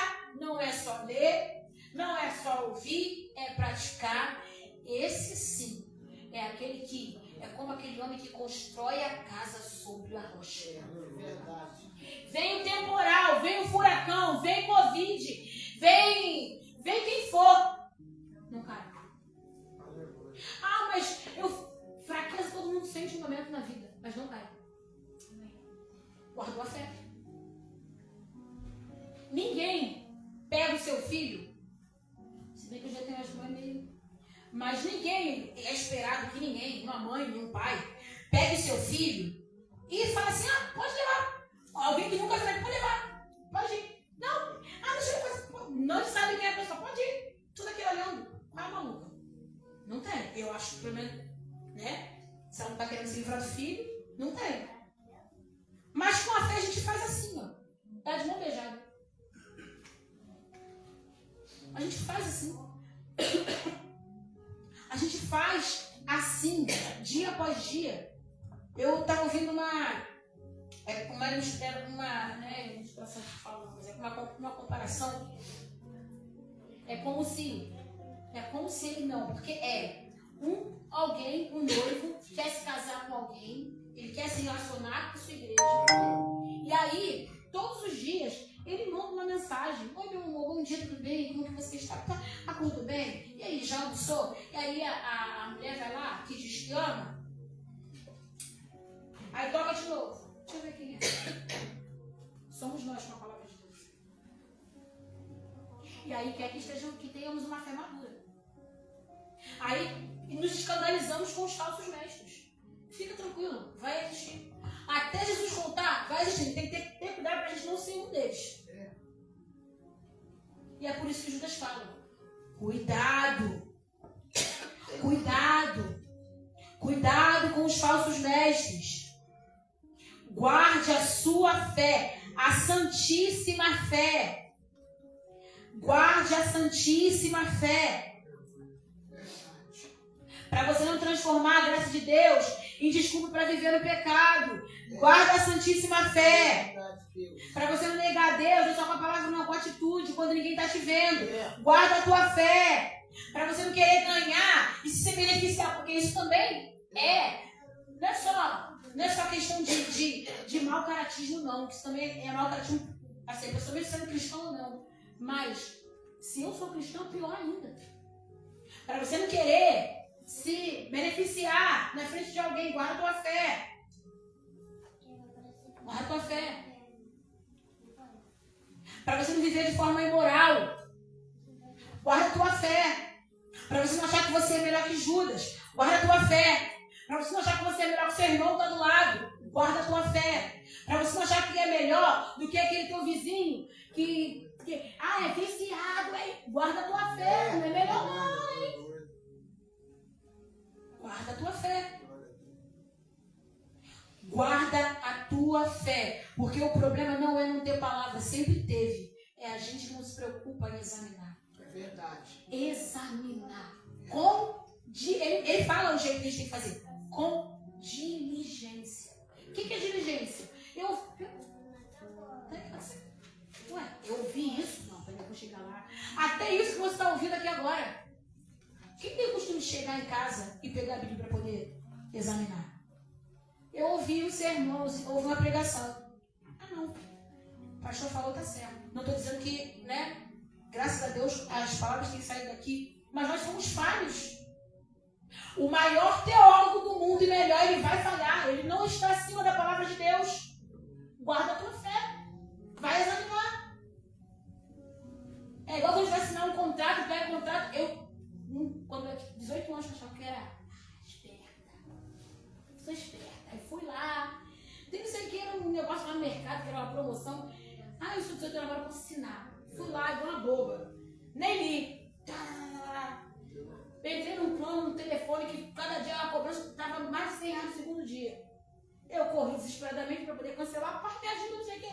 Não é só ler, não é só ouvir, é praticar. Esse sim é aquele que é como aquele homem que constrói a casa sobre a rocha. Verdade. Vem o temporal, vem o furacão, vem Covid, vem quem for. Não cai. Ah, mas fraqueza todo mundo sente um momento na vida, mas não cai. Guardou a fé. Ninguém pega o seu filho, se bem que eu já tenho as mães meio... Mas ninguém é esperado que ninguém, uma mãe, um pai, pegue seu filho e fala assim, pode levar. Alguém que nunca fez, pode levar. Pode ir. Não. Deixa eu fazer. Não sabe quem é a pessoa. Pode ir. Tudo aqui olhando. Qual é a maluca? Não tem. Eu acho que pelo menos, né? Se ela não está querendo se livrar do filho, não tem. Mas com a fé a gente faz assim, ó. Dá de mão beijada. A gente faz assim. A gente faz assim, dia após dia. Eu estava ouvindo uma comparação. É como se ele não, porque alguém, um noivo, quer se casar com alguém, ele quer se relacionar com a sua igreja. E aí, todos os dias, ele manda uma mensagem. Oi, meu amor, bom dia, tudo bem? Como que você está? Acordou bem? E aí, já almoçou? E aí a mulher vai lá, que diz que ama. Aí toca de novo. Deixa eu ver quem é. Somos nós com a palavra de Deus. E aí quer que tenhamos uma fé madura. Aí nos escandalizamos com os falsos mestres. Fica tranquilo, vai existir. Até Jesus voltar, vai existir. Tem que ter tempo era para a gente não ser um deles. E é por isso que Judas fala: cuidado, cuidado, cuidado com os falsos mestres. Guarde a sua fé, a santíssima fé. Guarde a santíssima fé. Para você não transformar a graça de Deus em desculpa para viver no pecado. Guarda a santíssima fé. Para você não negar a Deus, não só com a palavra, não, com a atitude, quando ninguém está te vendo. Guarda a tua fé. Para você não querer ganhar e se beneficiar, porque isso também não é só questão de mau caratismo, não. Que isso também é mau caratismo, assim, a pessoa mesmo sendo cristão ou não. Mas, se eu sou cristão, pior ainda. Para você não querer se beneficiar na frente de alguém, guarda a tua fé. Guarda a tua fé. Para você não viver de forma imoral. Guarda a tua fé. Para você não achar que você é melhor que Judas. Guarda a tua fé. Para você não achar que você é melhor que seu irmão que está do lado. Guarda a tua fé. Para você não achar que é melhor do que aquele teu vizinho que é viciado. Guarda a tua fé. Não é melhor não, hein? Guarda a tua fé. Guarda a tua fé. Porque o problema não é não ter palavra, sempre teve. É a gente que não se preocupa em examinar. É verdade. Examinar. Ele fala o jeito que a gente tem que fazer. Com diligência. O que é diligência? Eu ouvi isso? Não, peraí, eu vou chegar lá. Até isso que você está ouvindo aqui agora. Quem tem o costume de chegar em casa e pegar a Bíblia para poder examinar? Eu ouvi um sermão, ouvi uma pregação. Não. O pastor falou, tá certo. Não estou dizendo que, né? Graças a Deus, as palavras têm saído daqui. Mas nós somos falhos. O maior teólogo do mundo e melhor, ele vai falhar. Ele não está acima da palavra de Deus. Guarda a tua fé. Vai examinar. É igual quando a gente vai assinar um contrato, pega um contrato. Quando eu tinha 18 anos, eu achava que era esperta. Sou esperta. Aí fui lá. Tem não sei o que, era um negócio lá no mercado, que era uma promoção. Eu sou 18 anos, agora eu posso assinar. Fui lá, igual uma boba. Nem li. Entrei num plano, num telefone, que cada dia a cobrança estava mais de 100 reais no segundo dia. Eu corri desesperadamente para poder cancelar a parte de não sei o que.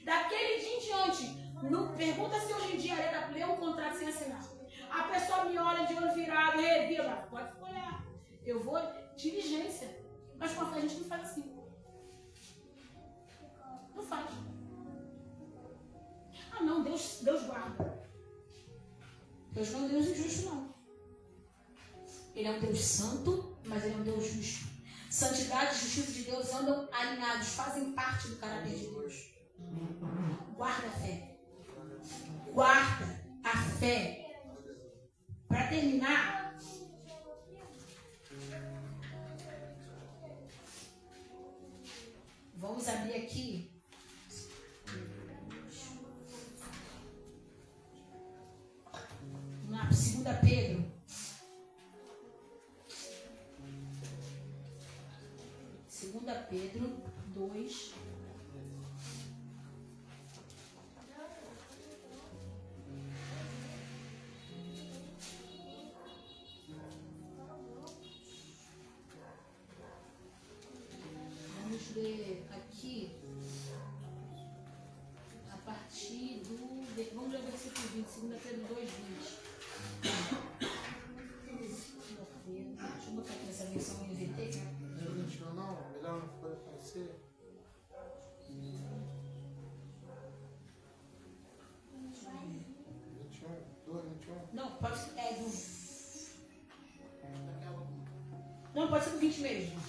Daquele dia em diante, não pergunta se hoje em dia a lê um contrato sem assinar. A pessoa me olha de olho virado, revira, pode olhar. Eu vou, diligência. Mas com a fé a gente não faz assim. Não faz. Não, Deus guarda. Deus não é um Deus injusto, não. Ele é um Deus santo, mas ele é um Deus justo. Santidade e justiça de Deus andam alinhados, fazem parte do caráter de Deus. Guarda a fé. Guarda a fé. Para terminar, vamos abrir aqui na 2 Pedro. 2 Pedro 2. Vamos ver aqui a partir do... Vamos ler o versículo 20, 2 Pedro 2, 20. Deixa eu botar aqui essa versão NVT, cara. Não, melhor não pode aparecer. 21. Não, pode ser Não, pode ser do 20 mesmo.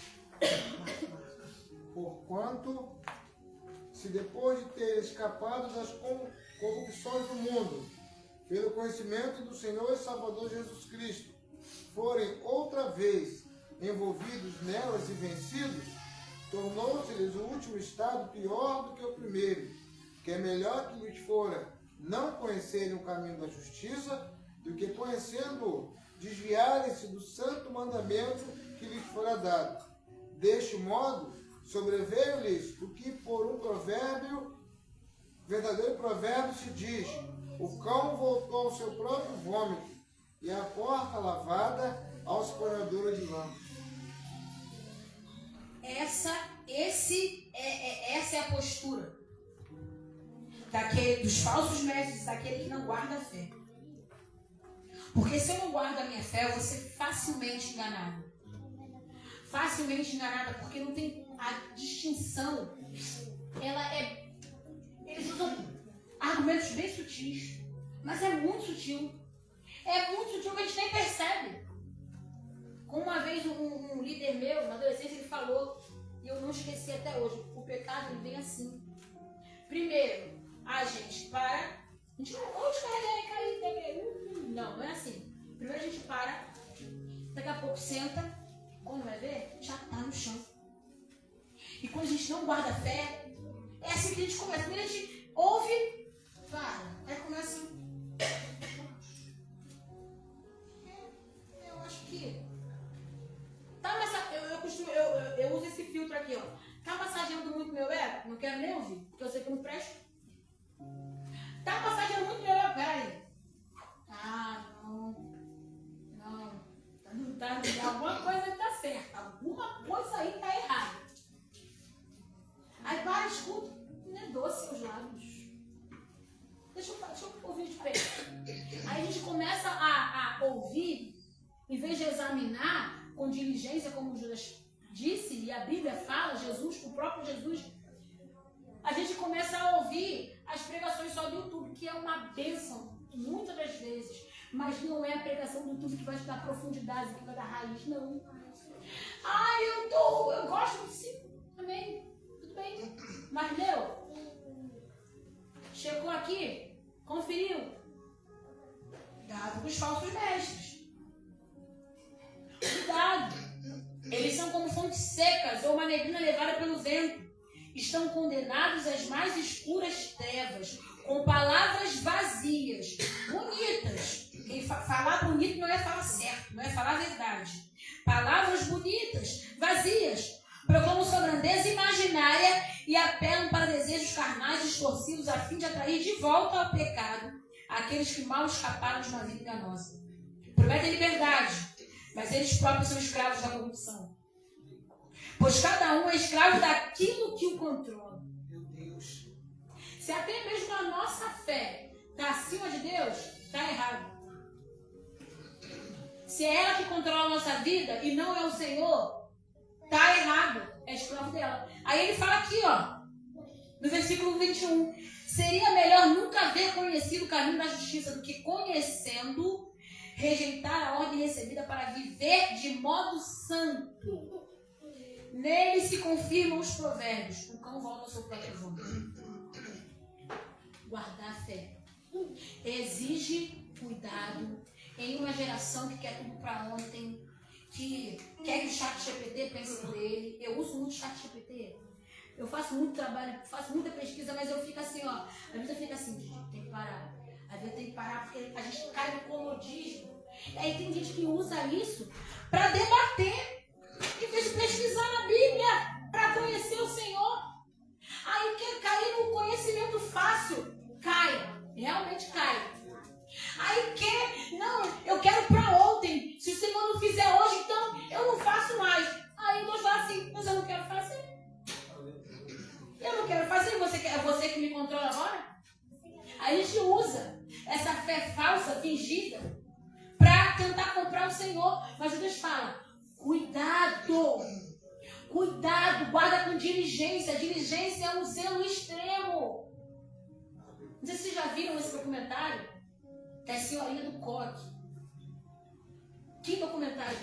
Porquanto, se depois de ter escapado das corrupções do mundo, pelo conhecimento do Senhor e Salvador Jesus Cristo, forem outra vez envolvidos nelas e vencidos, tornou-se-lhes o último estado pior do que o primeiro, que é melhor que lhes fora não conhecerem o caminho da justiça, do que conhecendo-o, desviarem-se do santo mandamento que lhes fora dado. Deste modo, sobreveio-lhes o que por um provérbio verdadeiro provérbio se diz: o cão voltou ao seu próprio vômito, e a porca lavada aos escorredores de lama. Essa é a postura dos falsos mestres, daquele que não guarda a fé. Porque se eu não guardo a minha fé, eu vou ser facilmente enganado. Facilmente enganada, porque não tem a distinção. Eles usam argumentos bem sutis, mas é muito sutil. É muito sutil que a gente nem percebe. Como uma vez um líder meu, na adolescência, ele falou, e eu não esqueci até hoje, o pecado ele vem assim. Primeiro, a gente para, a gente não vai descarregar e cair, não é assim. Primeiro a gente para, daqui a pouco senta, quando vai ver, já está no chão. E quando a gente não guarda a fé, é assim que a gente começa. Primeiro a gente ouve, para, aí começa. Eu acho que tá, eu uso esse filtro aqui, ó. Tá massageando muito meu ego? Não quero nem ouvir, porque eu sei que eu não presto. Tá massageando muito meu ego? Peraí. Ah, não. Alguma coisa aí tá certa. Alguma coisa aí tá errada. Aí para, escuta. Não é doce seus lábios. Deixa eu ouvir de perto. Aí a gente começa a ouvir, em vez de examinar com diligência, como Judas disse, e a Bíblia fala, o próprio Jesus, a gente começa a ouvir as pregações só do YouTube, que é uma bênção, muitas das vezes, mas não é a pregação do YouTube que vai te dar profundidade, que vai dar raiz, não. Eu gosto de si, amém, tudo bem, mas chegou aqui, conferiu, cuidado com os falsos mestres. Cuidado. Eles são como fontes secas ou uma neblina levada pelo vento. Estão condenados às mais escuras trevas, com palavras vazias, bonitas. E falar bonito não é falar certo, não é falar a verdade. Palavras bonitas, vazias, proclamam sua grandeza imaginária e apelam para desejos carnais distorcidos a fim de atrair de volta ao pecado aqueles que mal escaparam de uma vida enganosa. Prometem liberdade, mas eles próprios são escravos da corrupção. Pois cada um é escravo daquilo que o controla. Meu Deus. Se até mesmo a nossa fé está acima de Deus, está errado. Se é ela que controla a nossa vida e não é o Senhor, está errado. É escravo dela. Aí ele fala aqui, no versículo 21. Seria melhor nunca haver conhecido o caminho da justiça do que conhecendo, rejeitar a ordem recebida para viver de modo santo. Nele se confirmam os provérbios. O cão volta ao seu próprio vômito. Guardar a fé exige cuidado em uma geração que quer tudo para ontem, que quer que o ChatGPT pense por ele. Eu uso muito ChatGPT. Eu faço muito trabalho, faço muita pesquisa, mas eu fico assim, às vezes eu fico assim, tem que parar. Às vezes eu tenho que parar porque a gente cai no comodismo. E aí tem gente que usa isso para debater, em vez de pesquisar na Bíblia, para conhecer o Senhor. Aí quer cair no conhecimento fácil, cai, realmente cai. Aí eu quero para ontem. Se o Senhor não fizer hoje, então eu não faço mais. Aí Deus fala assim, mas eu não quero fazer. Eu não quero fazer, é você que me controla agora? Aí a gente usa essa fé falsa, fingida, para tentar comprar o Senhor. Mas Deus fala, cuidado, guarda com diligência. Diligência é um zelo extremo. Não sei se vocês já viram esse documentário, que é a Senhorinha do Coque. Que documentário?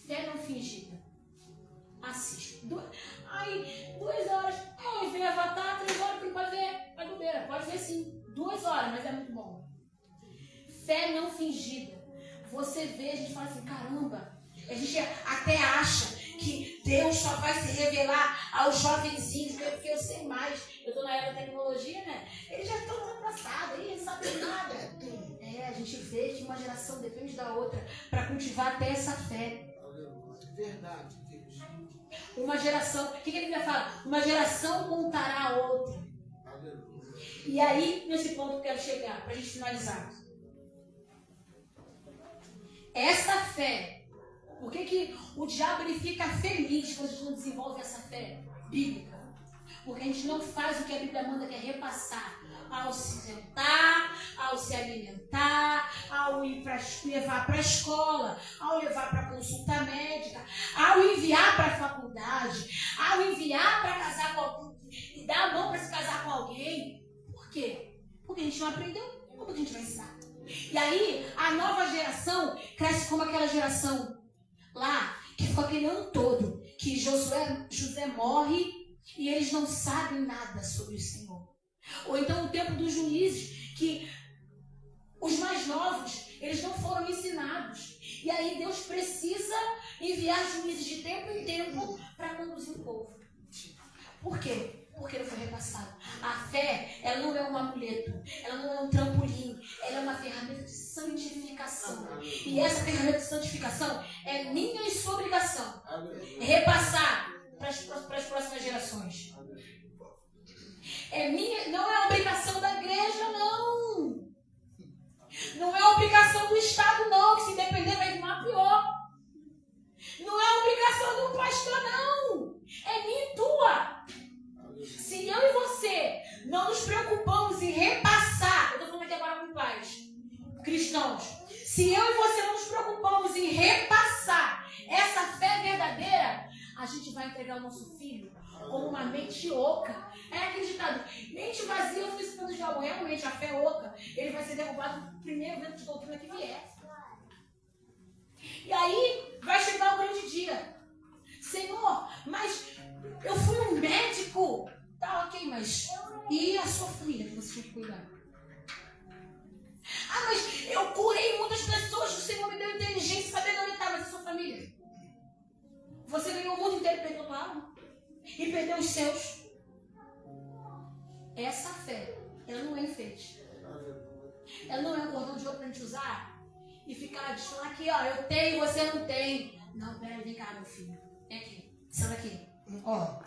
Fé não fingida. Assista. 2 horas. Eu vi Avatar, 3 horas, que pode ver. Vai bobeira. Pode ver sim. 2 horas, mas é muito bom. Fé não fingida. Você vê, a gente fala assim, caramba. A gente até acha que Deus só vai se revelar aos jovenzinhos, porque eu sei mais. Eu estou na era da tecnologia, né? Eles já estão ultrapassados, eles não sabem nada. A gente vê que uma geração depende da outra para cultivar até essa fé. Verdade, Deus. Uma geração, o que a Bíblia fala? Uma geração contará a outra. E aí, nesse ponto eu quero chegar, para a gente finalizar. Essa fé, por que o diabo ele fica feliz quando a gente não desenvolve essa fé bíblica? Porque a gente não faz o que a Bíblia manda, que é repassar. Ao se sentar, ao se alimentar, ao levar para a escola, ao levar para a consulta médica, ao enviar para a faculdade, ao enviar para casar com alguém, e dar a mão para se casar com alguém. Por quê? Porque a gente não aprendeu. Como que a gente vai ensinar? E aí, a nova geração cresce como aquela geração lá, que ficou aquele ano todo, que José morre e eles não sabem nada sobre o Senhor. Ou então o tempo dos juízes, que os mais novos, eles não foram ensinados. E aí Deus precisa enviar juízes de tempo em tempo para conduzir o povo. Por quê? Porque não foi repassado. A fé, ela não é um amuleto, ela não é um trampolim, ela é uma ferramenta de santificação. E essa ferramenta de santificação é minha e sua obrigação. É repassar para as próximas gerações. É minha, não é obrigação da igreja, não. Não é obrigação do Estado, não, que se depender vai rimar pior. Não é obrigação do pastor, não. É minha e tua. Se eu e você não nos preocupamos em repassar, eu estou falando aqui agora com pais cristãos, se eu e você não nos preocupamos em repassar essa fé verdadeira, a gente vai entregar o nosso filho como uma mente oca. É aquele ditado, mente vazia, eu fiz o diabo. Realmente, a fé oca, ele vai ser derrubado no primeiro vento de doutrina que vier. E aí, vai chegar o grande dia. Senhor, mas eu fui um médico. Tá, ok, mas e a sua família que você tinha que cuidar? Ah, mas eu curei muitas pessoas, o Senhor me deu inteligência e sabedoria. Tá, mas a sua família? Você ganhou o mundo inteiro e perdeu o lado? E perdeu os seus? Essa fé, ela não é enfeite. Ela não é um cordão de ouro pra gente usar e ficar de falar aqui, ó, eu tenho, você não tem. Não, peraí, vem cá, meu filho. Vem aqui, senta aqui. Ó,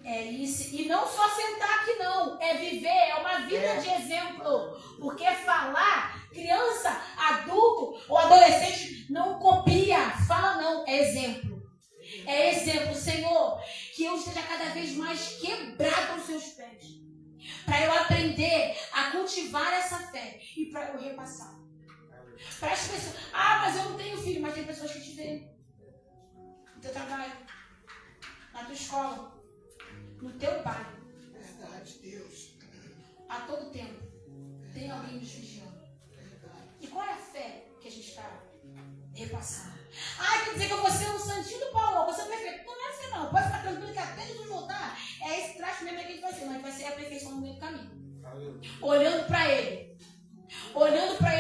é isso. E não só sentar aqui, não. É viver, é uma vida de exemplo. Porque falar, criança, adulto ou adolescente, não copia. Fala não, é exemplo. É exemplo, Senhor, que eu esteja cada vez mais quebrado aos seus pés. Para eu aprender a cultivar essa fé e para eu repassar. Para as pessoas, ah, mas eu não tenho filho, mas tem pessoas que te veem. No teu trabalho, na tua escola, no teu pai. Verdade, Deus. A todo tempo tem alguém nos vigiando. E qual é a fé que a gente está repassando? Ah, quer dizer que eu vou ser um santinho do Paulo, você é perfeito. Não é assim não, pode ficar tranquilo que até Jesus voltar, é esse traço mesmo que a gente vai ser, mas vai ser a perfeição no meio do caminho. Olhando para ele,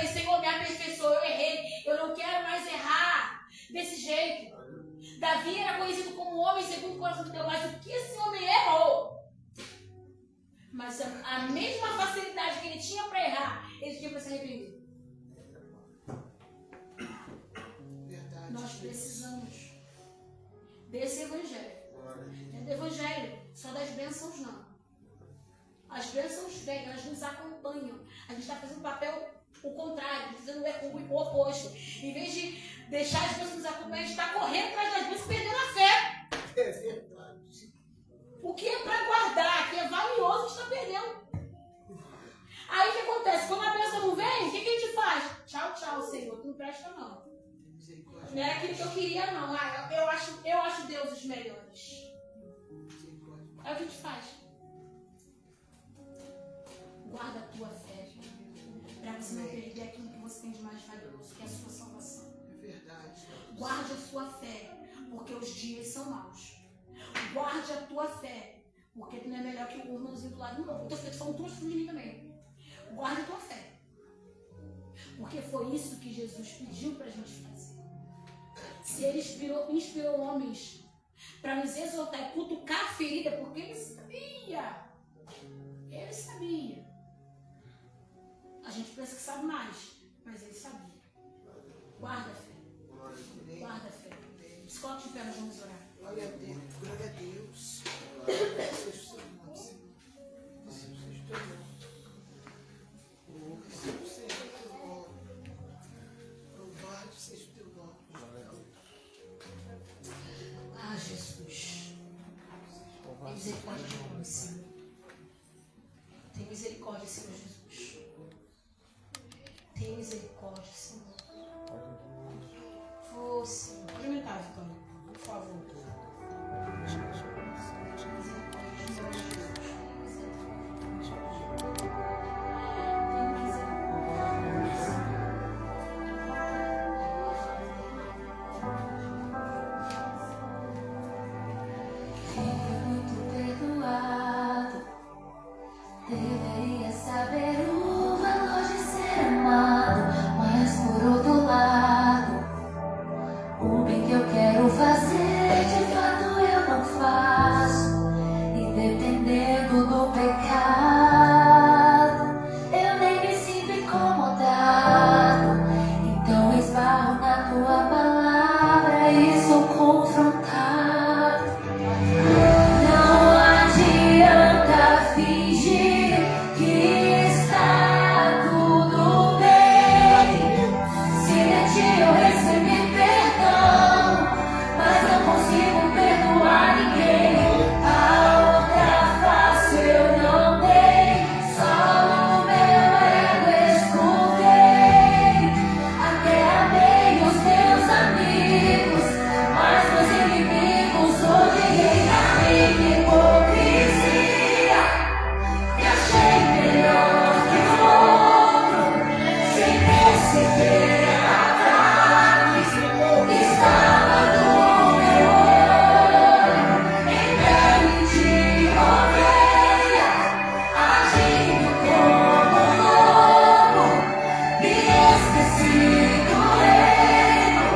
Senhor, me aperfeiçoou, eu errei, eu não quero mais errar desse jeito. Davi era conhecido como um homem segundo o coração de Deus, mas o que esse homem errou? Mas a mesma facilidade que ele tinha para errar, ele tinha para se arrepender. Nós precisamos desse evangelho. Não é do evangelho só das bênçãos, não. As bênçãos vêm, elas nos acompanham. A gente está fazendo o papel o contrário, dizendo o oposto. Em vez de deixar as bênçãos nos acompanhar, a gente está correndo atrás das bênçãos e perdendo a fé. É verdade. O que é para guardar, que é valioso, a gente está perdendo. Aí o que acontece? Quando a bênção não vem, o que a gente faz? Tchau, tchau, Senhor. Tu não presta, não. Não era aquilo que eu queria, não. Ah, eu acho Deus os melhores. É o que a gente faz. Guarda a tua fé, para você não perder aquilo que você tem de mais valioso, que é a sua salvação. É verdade. Guarde a sua fé, porque os dias são maus. Guarde a tua fé, porque tu não é melhor que o irmãozinho do lado. Não, eu tô falando tudo de mim também. Guarde a tua fé, porque foi isso que Jesus pediu para a gente fazer. Se ele inspirou homens para nos exortar e cutucar a ferida, porque ele sabia. Ele sabia. A gente pensa que sabe mais, mas ele sabia. Guarda a fé. Guarda a fé. Se coloque de pé, nós vamos orar. Glória a Deus. Glória a Deus. misericórdia de nós, Senhor. Tem misericórdia, Senhor Jesus. Tem misericórdia, Senhor. Oh, Senhor. Pode aumentar, Vitória, por favor. Deveria saber o valor de ser amado, mas por outro lado, o bem que eu quero fazer, de fato eu não faço. E dependendo do pecado, eu nem me sinto incomodado. Então esbarro na tua palavra e sou confrontado. Não adianta fingir que está tudo bem. Se de ti eu recebi perdão, mas não consigo perdoar ninguém. A outra face eu não dei, só o meu ego escutei. Até amei os meus amigos, mas meus inimigos odiei. A minha hipocrisia me achei melhor que o outro, sem perceber atrás estava no meu olho, em pele de ovelha, agindo como lobo. Me esqueci do reino,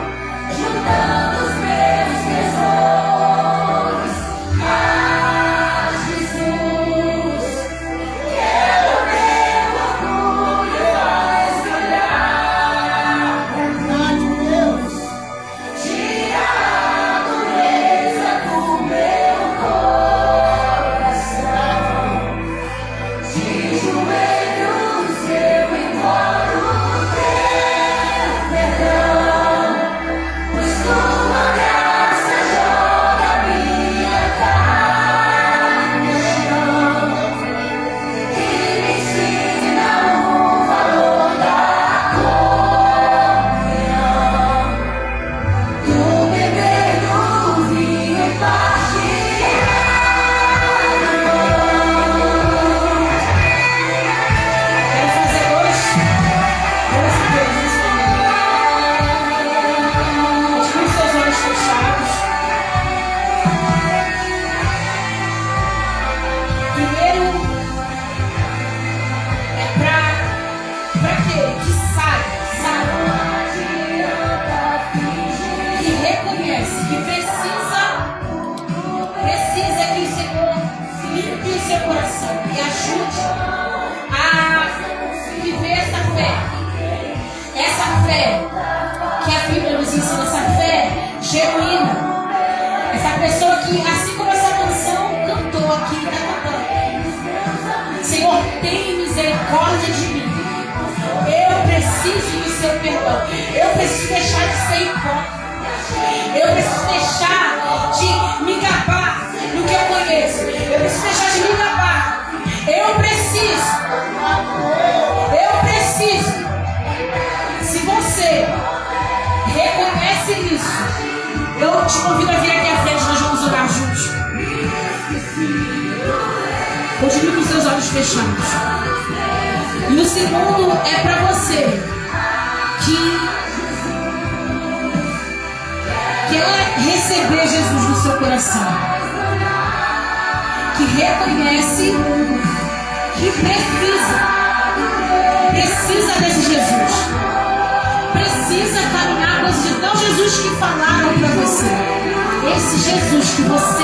juntando os meus tesouros. Ah, Jesus, quero meu orgulho faz me olhar pra Deus, tira a dureza do meu coração. De joelhos eu imploro teu perdão, pois tua graça joga minha carne no chão e me ensina o valor da comunhão. Do beber do vinho e partilhar do pão. Quero fazer dois apelidos. Continue seus olhos fechados. Primeiro é pra quê? Que sabe, que reconhece, que precisa que o Senhor limpe o seu coração e ajude a viver essa fé que a Bíblia nos ensina, essa fé genuína, essa pessoa que, assim como essa canção cantou aqui, está cantando: Senhor, tem misericórdia de mim, eu preciso do seu perdão, eu preciso deixar de ser hipócrita, eu preciso deixar de me gabar no que eu conheço, eu preciso deixar de me gabar, eu preciso. Se você reconhece isso, eu te convido a vir aqui à frente, nós vamos orar juntos. Continue com seus olhos fechados. E o segundo é para você que quer receber Jesus no seu coração, que reconhece que precisa desse Jesus, precisa caminhar com esse Jesus, não Jesus que falaram para você, esse Jesus que você